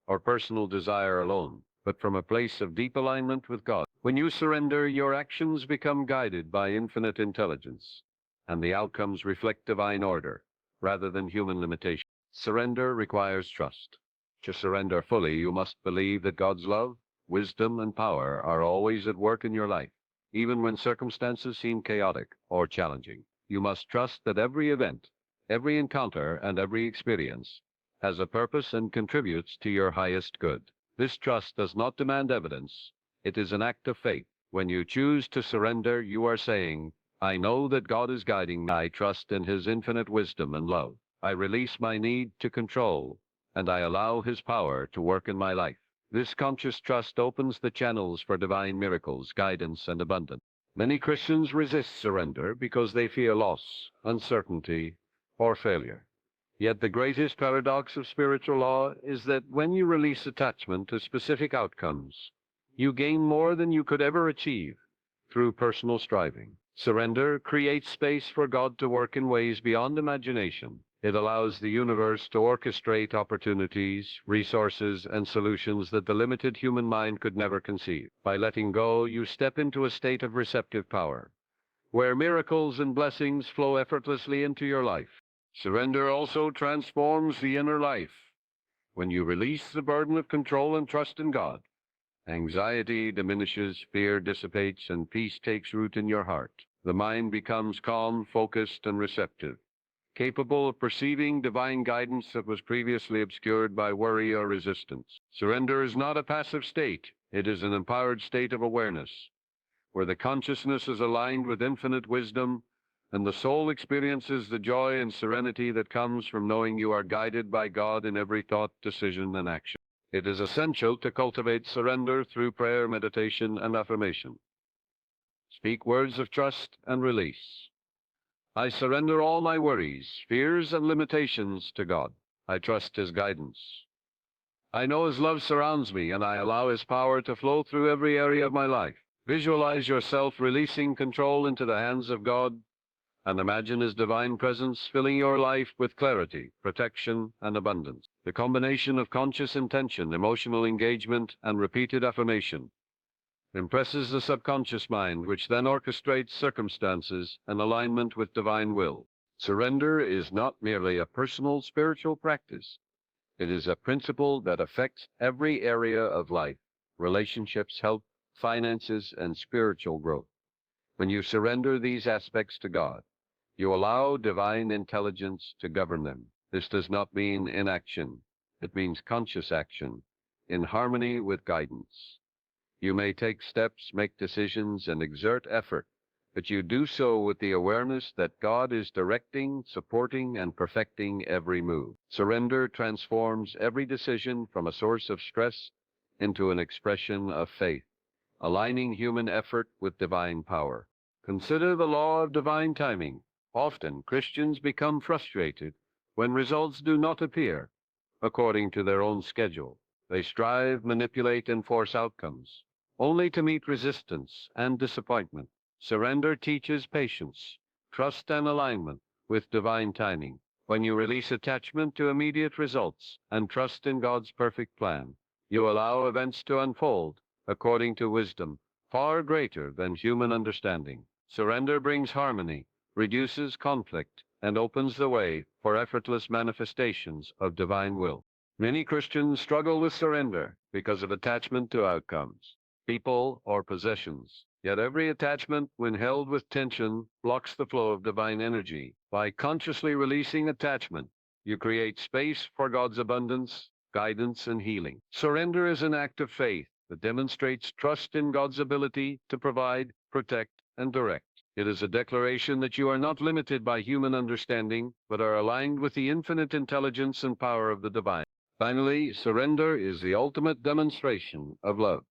or personal desire alone, but from a place of deep alignment with God. When you surrender, your actions become guided by infinite intelligence, and the outcomes reflect divine order rather than human limitation. Surrender requires trust. To surrender fully, you must believe that God's love, wisdom, and power are always at work in your life. Even when circumstances seem chaotic or challenging, you must trust that every event, every encounter, and every experience has a purpose and contributes to your highest good. This trust does not demand evidence. It is an act of faith. When you choose to surrender, you are saying, I know that God is guiding me. I trust in His infinite wisdom and love. I release my need to control, and I allow His power to work in my life. This conscious trust opens the channels for divine miracles, guidance, and abundance. Many Christians resist surrender because they fear loss, uncertainty, or failure. Yet the greatest paradox of spiritual law is that when you release attachment to specific outcomes, you gain more than you could ever achieve through personal striving. Surrender creates space for God to work in ways beyond imagination. It allows the universe to orchestrate opportunities, resources, and solutions that the limited human mind could never conceive. By letting go, you step into a state of receptive power, where miracles and blessings flow effortlessly into your life. Surrender also transforms the inner life. When you release the burden of control and trust in God, anxiety diminishes, fear dissipates, and peace takes root in your heart. The mind becomes calm, focused, and receptive, capable of perceiving divine guidance that was previously obscured by worry or resistance. Surrender is not a passive state. It is an empowered state of awareness, where the consciousness is aligned with infinite wisdom, and the soul experiences the joy and serenity that comes from knowing you are guided by God in every thought, decision, and action. It is essential to cultivate surrender through prayer, meditation, and affirmation. Speak words of trust and release. I surrender all my worries, fears, and limitations to God. I trust His guidance. I know His love surrounds me, and I allow His power to flow through every area of my life. Visualize yourself releasing control into the hands of God, and imagine His divine presence filling your life with clarity, protection, and abundance. The combination of conscious intention, emotional engagement, and repeated affirmation impresses the subconscious mind, which then orchestrates circumstances in alignment with divine will. Surrender is not merely a personal spiritual practice. It is a principle that affects every area of life: relationships, health, finances, and spiritual growth. When you surrender these aspects to God, you allow divine intelligence to govern them. This does not mean inaction. It means conscious action, in harmony with guidance. You may take steps, make decisions, and exert effort, but you do so with the awareness that God is directing, supporting, and perfecting every move. Surrender transforms every decision from a source of stress into an expression of faith, aligning human effort with divine power. Consider the law of divine timing. Often, Christians become frustrated when results do not appear according to their own schedule. They strive, manipulate, and force outcomes, only to meet resistance and disappointment. Surrender teaches patience, trust, and alignment with divine timing. When you release attachment to immediate results and trust in God's perfect plan, you allow events to unfold according to wisdom far greater than human understanding. Surrender brings harmony, reduces conflict, and opens the way for effortless manifestations of divine will. Many Christians struggle with surrender because of attachment to outcomes, people, or possessions. Yet every attachment, when held with tension, blocks the flow of divine energy. By consciously releasing attachment, you create space for God's abundance, guidance, and healing. Surrender is an act of faith that demonstrates trust in God's ability to provide, protect, and direct. It is a declaration that you are not limited by human understanding, but are aligned with the infinite intelligence and power of the divine. Finally, surrender is the ultimate demonstration of love.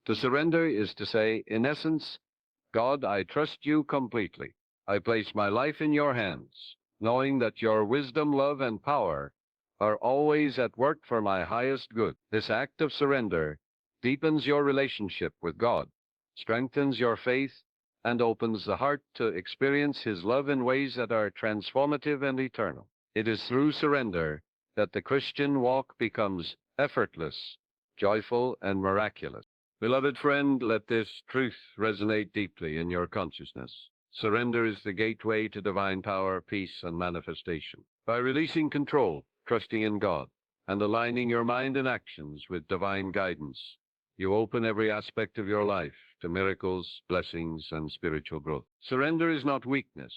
To surrender is to say, in essence, God, I trust you completely. I place my life in your hands, knowing that your wisdom, love, and power are always at work for my highest good. This act of surrender deepens your relationship with God, strengthens your faith, and opens the heart to experience His love in ways that are transformative and eternal. It is through surrender that the Christian walk becomes effortless, joyful, and miraculous. Beloved friend, let this truth resonate deeply in your consciousness. Surrender is the gateway to divine power, peace, and manifestation. By releasing control, trusting in God, and aligning your mind and actions with divine guidance, you open every aspect of your life to miracles, blessings, and spiritual growth. Surrender is not weakness.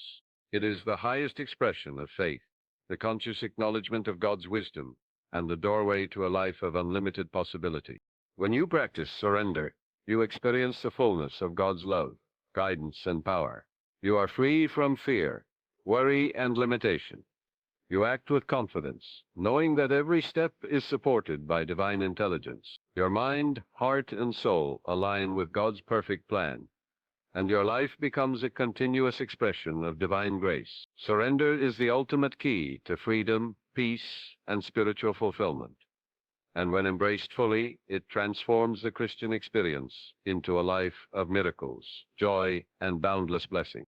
It is the highest expression of faith, the conscious acknowledgement of God's wisdom, and the doorway to a life of unlimited possibility. When you practice surrender, you experience the fullness of God's love, guidance, and power. You are free from fear, worry, and limitation. You act with confidence, knowing that every step is supported by divine intelligence. Your mind, heart, and soul align with God's perfect plan, and your life becomes a continuous expression of divine grace. Surrender is the ultimate key to freedom, peace, and spiritual fulfillment. And when embraced fully, it transforms the Christian experience into a life of miracles, joy, and boundless blessing.